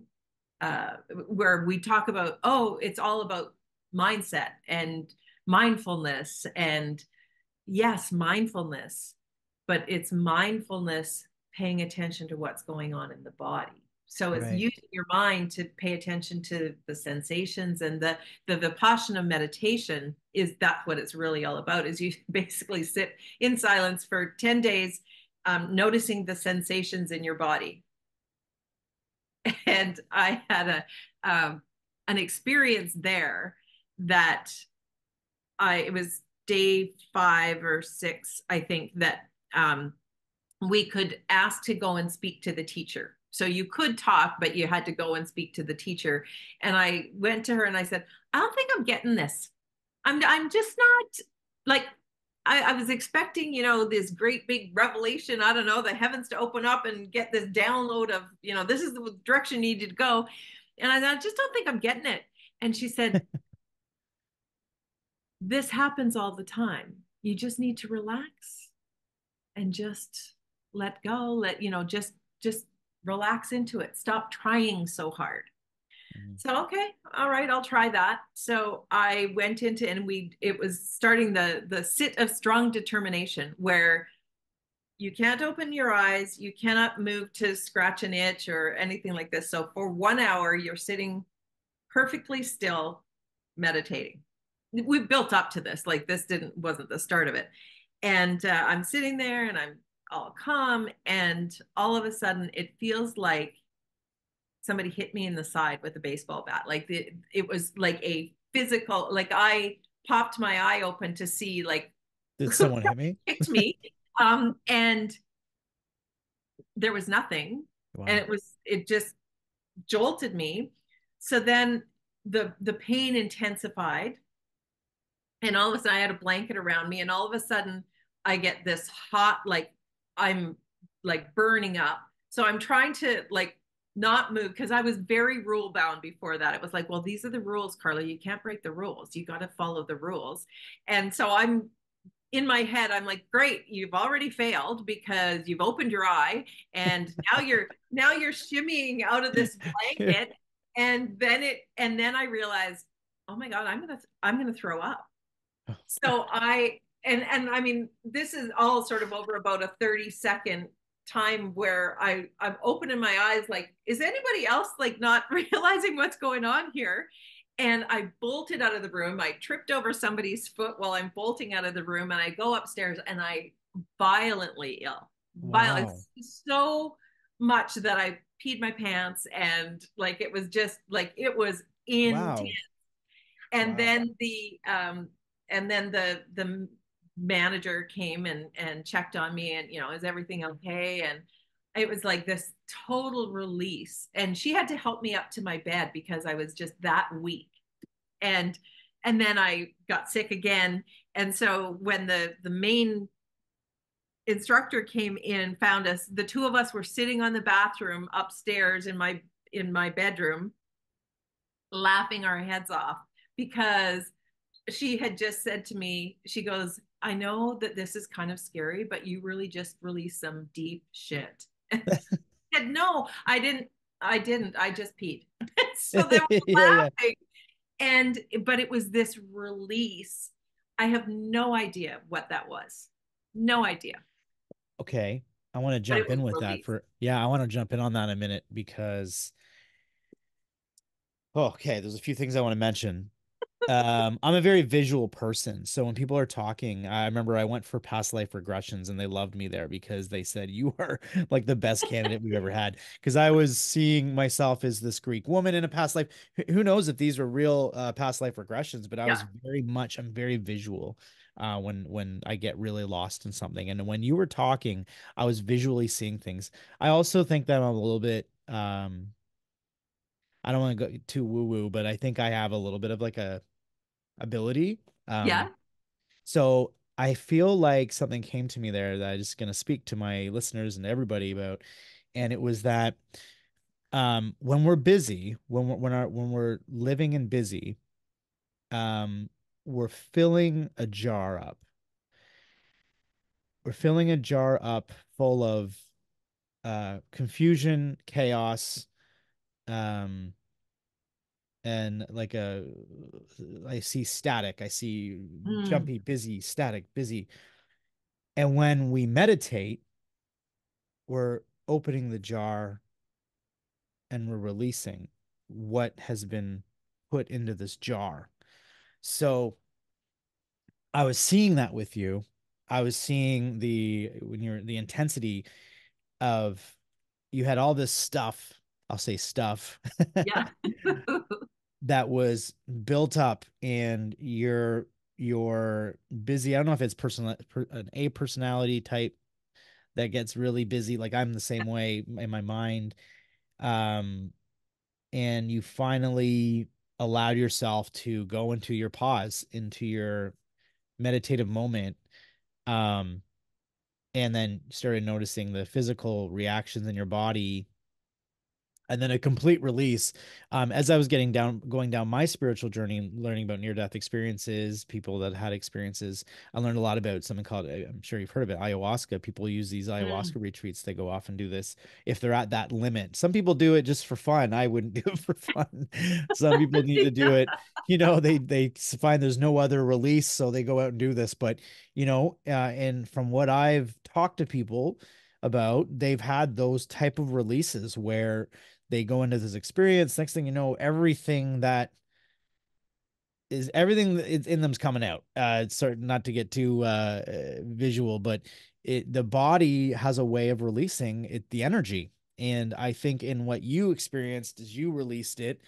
where we talk about, oh, it's all about mindset and mindfulness. And yes, mindfulness, but it's mindfulness paying attention to what's going on in the body. So it's Right. using your mind to pay attention to the sensations, and the vipassana meditation is that's what it's really all about. Is you basically sit in silence for 10 days, noticing the sensations in your body. And I had an experience there that it was day 5 or 6, I think, that we could ask to go and speak to the teacher. So you could talk, but you had to go and speak to the teacher. And I went to her and I said, I don't think I'm getting this. I'm just not like I was expecting, this great big revelation. I don't know, the heavens to open up and get this download of, this is the direction you need to go. And I just don't think I'm getting it. And she said, this happens all the time. You just need to relax and just let go. Just relax into it. Stop trying so hard. Mhm. So, okay, all right, I'll try that. So I went into, and it was starting the sit of strong determination, where you can't open your eyes, you cannot move to scratch an itch or anything like this. So for 1 hour, you're sitting perfectly still, meditating. We built up to this, like this didn't wasn't the start of it. And I'm sitting there and I'm all calm, and all of a sudden it feels like somebody hit me in the side with a baseball bat. Like it was like a physical, like I popped my eye open to see like Did who someone hit me? kicked me. And there was nothing. And Wow. it just jolted me. So then the pain intensified, and all of a sudden I had a blanket around me, and all of a sudden I get this hot, like I'm like burning up. So I'm trying to like not move, because I was very rule bound before that. It was like, well, these are the rules, Carla, you can't break the rules, you got to follow the rules. And so I'm in my head, I'm like, great, you've already failed because you've opened your eye, and now you're shimmying out of this blanket. And then I realized, oh my god, I'm gonna throw up. So and I mean, this is all sort of over about a 30-second time, where I'm opening my eyes like, is anybody else like not realizing what's going on here? And I bolted out of the room. I tripped over somebody's foot while I'm bolting out of the room, and I go upstairs and I violently ill. Violent, Wow. so much that I peed my pants, and like it was just like it was intense. Wow. and Wow. then the um and then the manager came and checked on me, and is everything okay? And it was like this total release, and she had to help me up to my bed because I was just that weak. And and then I got sick again. And so when the main instructor came in, found us, the two of us were sitting on the bathroom upstairs in my bedroom, laughing our heads off, because she had just said to me, she goes, I know that this is kind of scary, but you really just released some deep shit. And I said, no, I didn't. I just peed. So they were Yeah, yeah. laughing. But it was this release. I have no idea what that was. No idea. Okay. I want to But it jump was in with that release. for, yeah, I want to jump in on that in a minute because, oh, okay, there's a few things I want to mention. I'm a very visual person. So when people are talking, I remember I went for past life regressions and they loved me there because they said, you are like the best candidate we've ever had. Because I was seeing myself as this Greek woman in a past life. Who knows if these were real past life regressions, but Yeah. I'm very visual when I get really lost in something. And when you were talking, I was visually seeing things. I also think that I'm a little bit I don't want to go too woo woo, but I think I have a little bit of like a ability. Um, Yeah. so I feel like something came to me there that I'm just gonna speak to my listeners and everybody about, and it was that when we're busy, when we're living and busy, um, we're filling a jar up. We're filling a jar up full of confusion, chaos, and like a I see static, I see Mm, jumpy, busy, static, busy. And when we meditate, we're opening the jar and we're releasing what has been put into this jar. So I was seeing that with you. I was seeing the intensity of you had all this stuff, I'll say stuff, yeah. that was built up, and you're busy. I don't know if it's an A personality type that gets really busy. Like I'm the same way in my mind. Um, and you finally allowed yourself to go into your pause, into your meditative moment. Um, and then started noticing the physical reactions in your body, and then a complete release. As I was going down my spiritual journey, learning about near-death experiences, people that had experiences, I learned a lot about something called, I'm sure you've heard of it, ayahuasca. People use these ayahuasca Mm. retreats. They go off and do this if they're at that limit. Some people do it just for fun. I wouldn't do it for fun. Some people need to do Yeah. it. They find there's no other release, so they go out and do this. But and from what I've talked to people about, they've had those type of releases where they go into this experience. Next thing you know, everything that's in them's coming out. It's sort not to get too visual, but the body has a way of releasing the energy. And I think in what you experienced is you released it.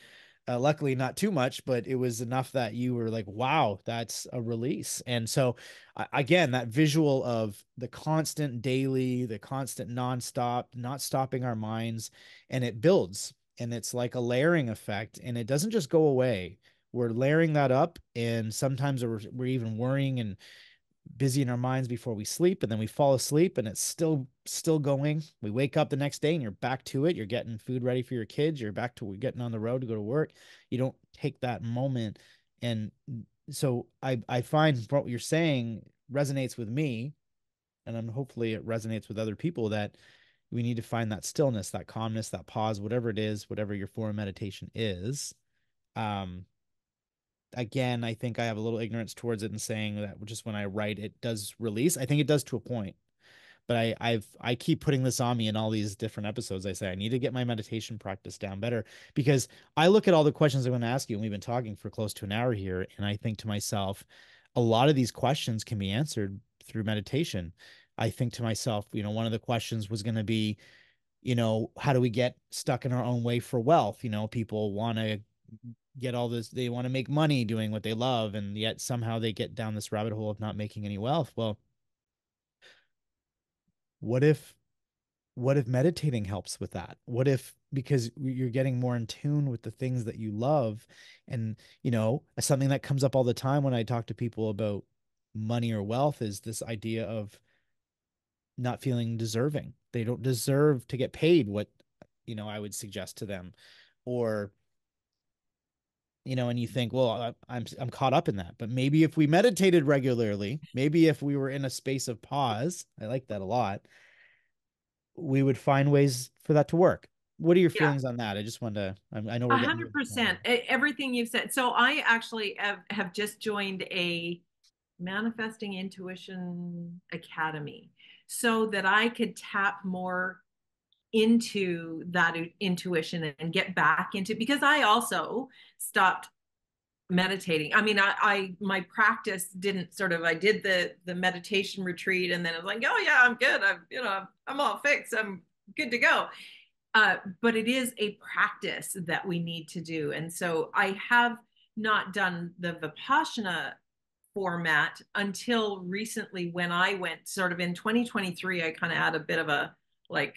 Luckily, not too much, but it was enough that you were like, wow, that's a release. And so, again, that visual of the constant daily, the constant nonstop, not stopping our minds, and it builds. And it's like a layering effect, and it doesn't just go away. We're layering that up, and sometimes we're even worrying and busy in our minds before we sleep, and then we fall asleep and it's still going. We wake up the next day and you're back to it. You're getting food ready for your kids. You're back to getting on the road to go to work. You don't take that moment. And so I find what you're saying resonates with me, and I'm hopefully it resonates with other people, that we need to find that stillness, that calmness, that pause, whatever it is, whatever your form of meditation is. um Again, I think I have a little ignorance towards it in saying that just when I write, it does release. I think it does to a point, but I keep putting this on me in all these different episodes. I say I need to get my meditation practice down better, because I look at all the questions I'm going to ask you, and we've been talking for close to an hour here, and I think to myself, a lot of these questions can be answered through meditation. I think to myself, one of the questions was going to be, how do we get stuck in our own way for wealth? People want to get all this, they want to make money doing what they love, and yet somehow they get down this rabbit hole of not making any wealth. Well, what if meditating helps with that? What if, because you're getting more in tune with the things that you love, and something that comes up all the time when I talk to people about money or wealth is this idea of not feeling deserving. They don't deserve to get paid what I would suggest to them, or and you think, well, I'm caught up in that. But maybe if we meditated regularly, maybe if we were in a space of pause, I like that a lot, we would find ways for that to work. What are your Yeah. feelings on that? I just wanted to, I know we're A getting hundred towards the end percent. here. Everything you've said. So I actually have just joined a manifesting intuition academy so that I could tap more into that intuition and get back into, because I also stopped meditating. I mean, my practice didn't sort of, I did the meditation retreat and then I was like, oh yeah, I'm good. I'm all fixed. I'm good to go. But it is a practice that we need to do. And so I have not done the Vipassana format until recently, when I went sort of in 2023. I kind of had a bit of a, like,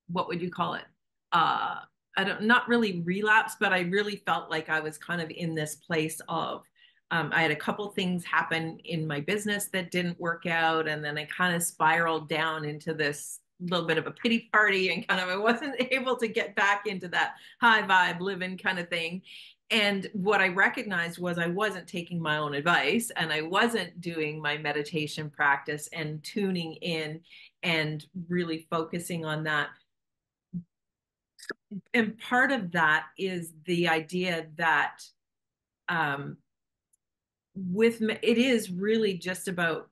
what would you call it? I don't, not really relapse, but I really felt like I was kind of in this place of, I had a couple things happen in my business that didn't work out. And then I kind of spiraled down into this little bit of a pity party, and kind of, I wasn't able to get back into that high vibe living kind of thing. And what I recognized was I wasn't taking my own advice, and I wasn't doing my meditation practice and tuning in and really focusing on that. And part of that is the idea that um, it is really just about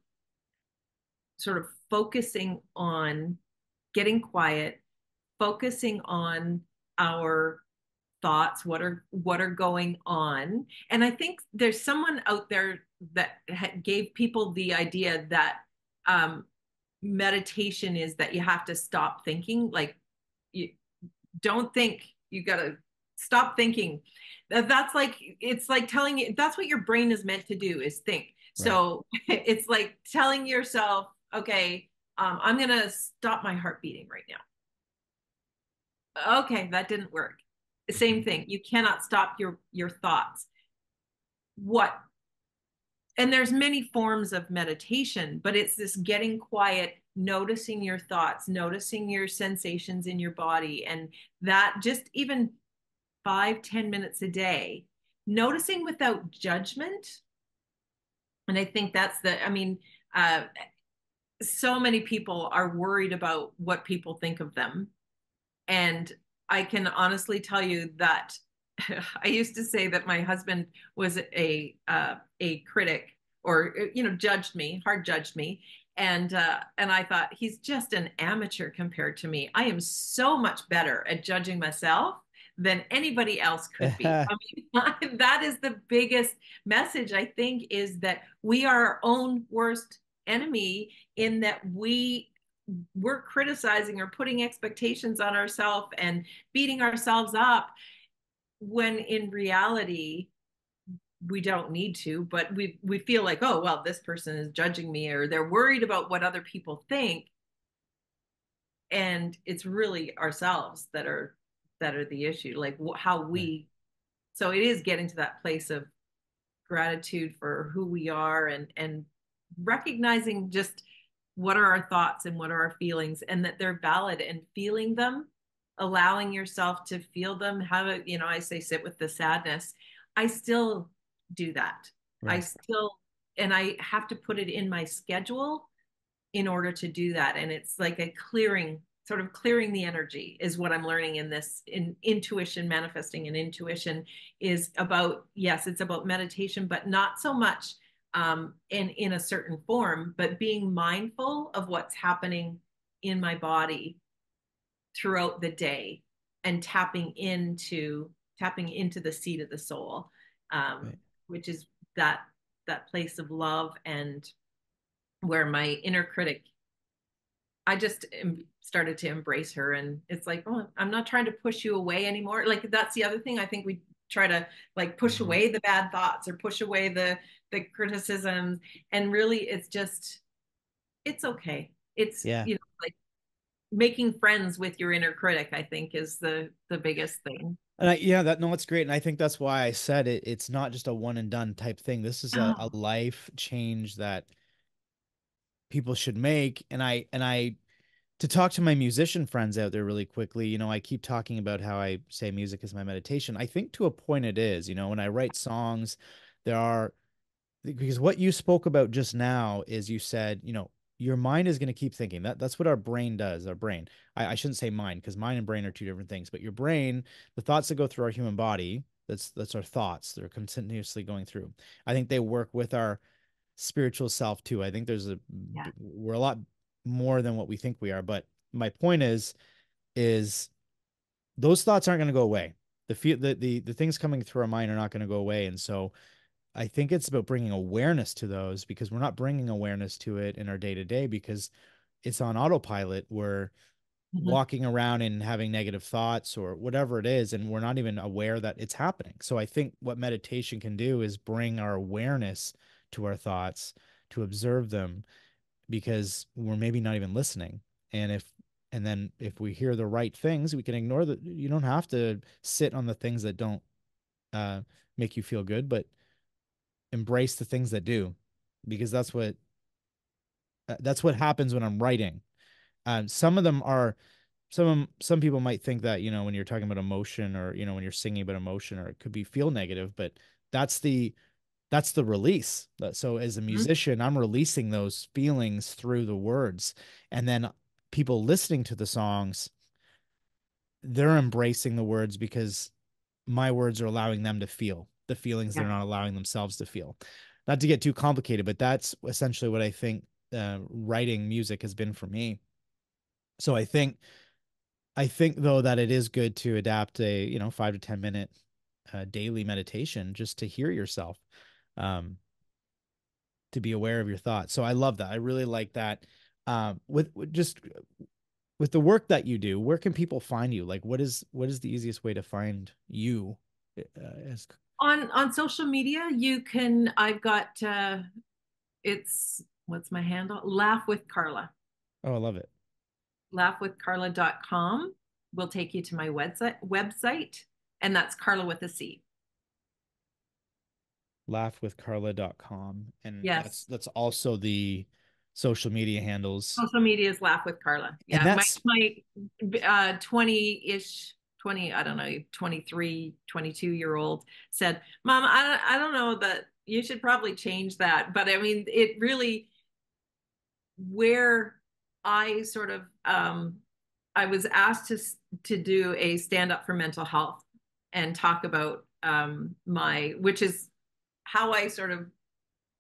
sort of focusing on getting quiet, focusing on our thoughts, what are going on. And I think there's someone out there that gave people the idea that um, meditation is that you have to stop thinking. Like, you don't think, you got to stop thinking. That's like, it's like telling you that's what your brain is meant to do, is think. Right. So it's like telling yourself, okay, I'm going to stop my heart beating right now. Okay, that didn't work. Same Mhm. thing. You cannot stop your thoughts. What? And there's many forms of meditation, but it's this getting quiet, noticing your thoughts, noticing your sensations in your body, and that just even 5-10 minutes a day, noticing without judgment. And I think that's I mean, uh, so many people are worried about what people think of them. And I can honestly tell you that I used to say that my husband was a critic, or judged me, hard judged me, and I thought he's just an amateur compared to me. I am so much better at judging myself than anybody else could be. I mean, that is the biggest message, I think, is that we are our own worst enemy, in that we're criticizing or putting expectations on ourselves and beating ourselves up, when in reality we don't need to, but we feel like, oh well, this person is judging me, or they're worried about what other people think, and it's really ourselves that are the issue, like how Right. we. So it is getting to that place of gratitude for who we are, and recognizing just what are our thoughts and what are our feelings, and that they're valid, and feeling them, allowing yourself to feel them. Have a, I say sit with the sadness. I still do that. I Right. still, and I have to put it in my schedule in order to do that. And it's like a clearing, sort of clearing the energy, is what I'm learning in this, in intuition. Manifesting and intuition is about, yes, it's about meditation, but not so much in a certain form, but being mindful of what's happening in my body throughout the day, and tapping into the seat of the soul, um, Right. which is that place of love, and where my inner critic, I just started to embrace her. And it's like, oh, I'm not trying to push you away anymore. Like, that's the other thing. I think we try to like push Mhm. away the bad thoughts, or push away the criticisms. And really, it's just, it's okay. It's, Yeah. like making friends with your inner critic, I think, is the biggest thing. And yeah, that no, that's great. And I think that's why I said it. It's not just a one and done type thing. This is a Oh, life change that people should make. And I to talk to my musician friends out there really quickly, I keep talking about how I say music is my meditation. I think to a point it is, when I write songs, there are, because what you spoke about just now is, you said, your mind is going to keep thinking. That's what our brain does. Our brain. I shouldn't say mind, because mind and brain are two different things. But your brain, the thoughts that go through our human body, that's our thoughts. They're continuously going through. I think they work with our spiritual self too. I think yeah. we're a lot more than what we think we are. But my point is those thoughts aren't going to go away. The things coming through our mind are not going to go away. And so I think it's about bringing awareness to those, because we're not bringing awareness to it in our day to day, because it's on autopilot. We're Mhm. walking around and having negative thoughts or whatever it is, and we're not even aware that it's happening. So I think what meditation can do is bring our awareness to our thoughts, to observe them, because we're maybe not even listening. And then if we hear the right things, we can ignore the, you don't have to sit on the things that don't uh, make you feel good, but embrace the things that do, because that's what happens when I'm writing. Some of them are some people might think that, when you're talking about emotion, or when you're singing about emotion, or it could be feel negative, but that's the that's the release. So as a Mhm. musician, I'm releasing those feelings through the words, and then people listening to the songs they're embracing the words because my words are allowing them to feel the feelings they're Yeah. not allowing themselves to feel. Not to get too complicated, but that's essentially what I think writing music has been for me. So I think though that it is good to adapt a 5 to 10 minute daily meditation just to hear yourself, um, to be aware of your thoughts. So I love that. I really like that. With just with the work that you do, where can people find you? Like, what is the easiest way to find you? As On social media, you can. I've got it's what's my handle? Laugh with Carla. Oh, I love it. Laughwithcarla.com will take you to my website, and that's Carla with a C. Laughwithcarla.com, and that's Yes. that's also the social media handles. Social media is Laugh with Carla. And Yeah. My that's my 20-ish, 20, I don't know, 23, 22-year old said, Mom, I don't know that you should probably change that. But I mean, it really where I sort of I was asked to do a stand up for mental health and talk about my which is how I sort of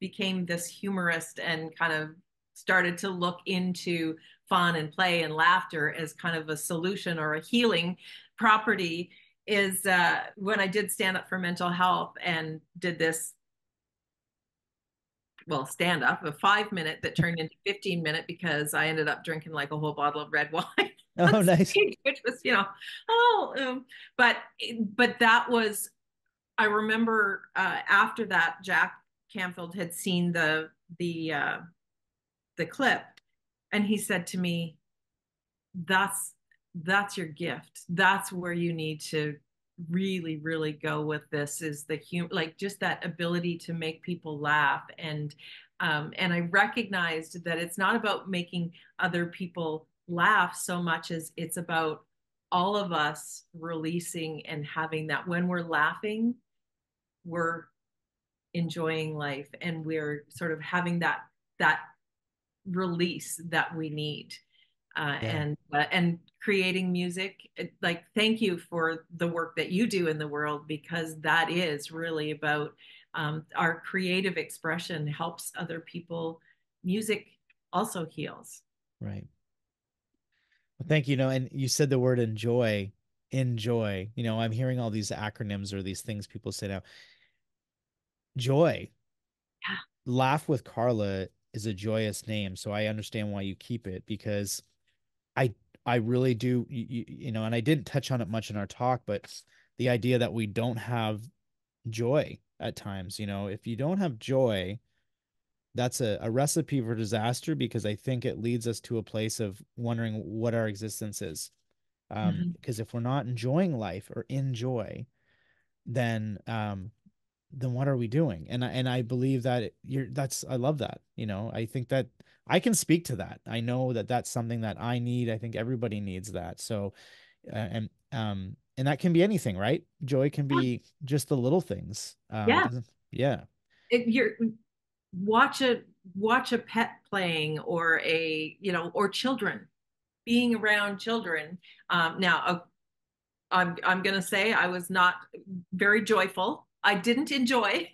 became this humorist and kind of started to look into fun and play and laughter as kind of a solution or a healing property is when I did stand up for mental health and did this stand up, a 5 minute that turned into 15 minute because I ended up drinking like a whole bottle of red wine oh on nice. stage, which was, oh, but that was, I remember after that, Jack Canfield had seen the uh, the clip, and he said to me, "That's your gift. That's where you need to really, really go with this. Is the like just that ability to make people laugh." And I recognized that it's not about making other people laugh so much as it's about all of us releasing and having that when we're laughing, we're enjoying life and we're sort of having that release that we need Yeah, and creating music. Like, thank you for the work that you do in the world, because that is really about our creative expression helps other people. Music also heals. right. Well, thank you. And you said the word enjoy. Enjoy. I'm hearing all these acronyms or these things people say now. Joy. Yeah. Laugh with Carla is a joyous name, so I understand why you keep it because I I really do and I didn't touch on it much in our talk, but the idea that we don't have joy at times, if you don't have joy, that's a recipe for disaster because I think it leads us to a place of wondering what our existence is. Mhm. Because if we're not enjoying life or in joy, then then what are we doing? And I believe that I love that. I think that I can speak to that. I know that that's something that I need. I think everybody needs that. So, and that can be anything, right? Joy can be just the little things. It Yeah. doesn't, yeah, You're watch a pet playing, or or children, being around children. Now I'm going to say I was not very joyful. I didn't enjoy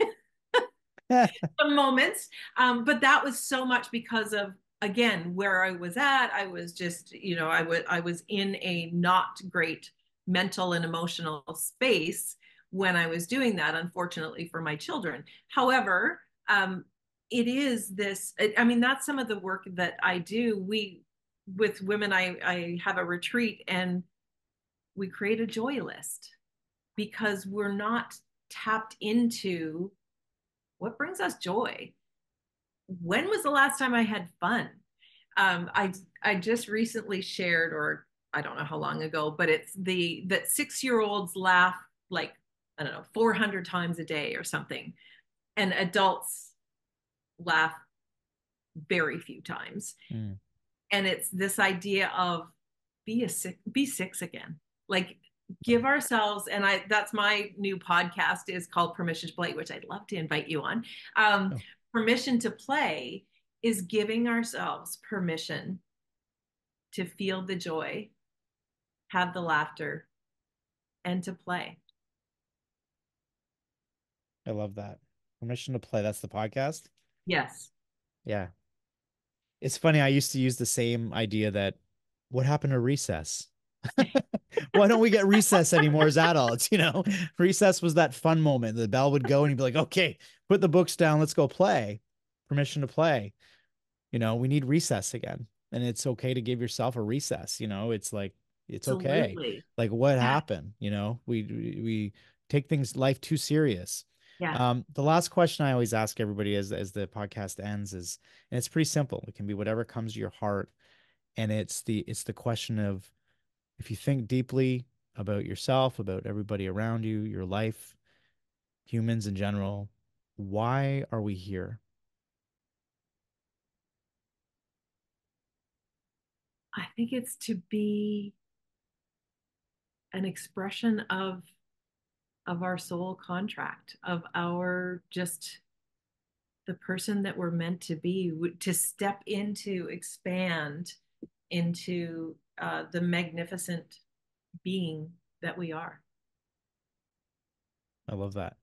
the moments, but that was so much because of, again, where I was at. I was just, I was in a not great mental and emotional space when I was doing that, unfortunately for my children. However, it is this. I mean, that's some of the work that I do. With women, I have a retreat and we create a joy list because we're not tapped into what brings us joy. When was the last time I had fun? I just recently shared, or I don't know how long ago, but it's that 6 year olds laugh like, I don't know, 400 times a day or something, and adults laugh very few times. mm, And it's this idea of be six again. Like, give ourselves, and I that's my new podcast is called Permission to Play, which I'd love to invite you on. oh, Permission to play is giving ourselves permission to feel the joy, have the laughter, and to play. I love that. Permission to play. That's the podcast. Yes. Yeah. It's funny. I used to use the same idea that what happened to recess? Why don't we get recess anymore as adults? Recess was that fun moment. The bell would go and you'd be like, okay, put the books down. Let's go play. Permission to play. We need recess again. And it's okay to give yourself a recess. It's like, it's okay. Absolutely. Like what Yeah. happened? We take things life too serious. Yeah. The last question I always ask everybody as the podcast ends is, and it's pretty simple. It can be whatever comes to your heart. And it's the question of, if you think deeply about yourself, about everybody around you, your life, humans in general, why are we here? I think it's to be an expression of our soul contract, of our just the person that we're meant to be, to step into, expand into the magnificent being that we are. I love that.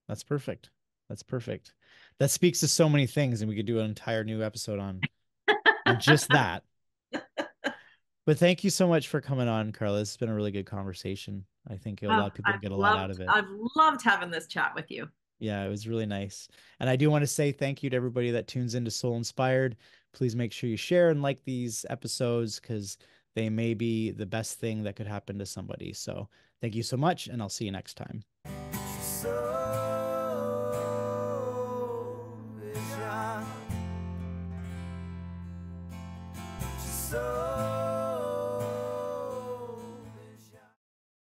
That's perfect. That's perfect. That speaks to so many things, and we could do an entire new episode on just that. But thank you so much for coming on, Carla. This has been a really good conversation. I think a lot Oh, of people get a lot out of it. I've loved having this chat with you. Yeah, it was really nice. And I do want to say thank you to everybody that tunes into Soul Inspired. Please make sure you share and like these episodes because they may be the best thing that could happen to somebody. So thank you so much, and I'll see you next time. So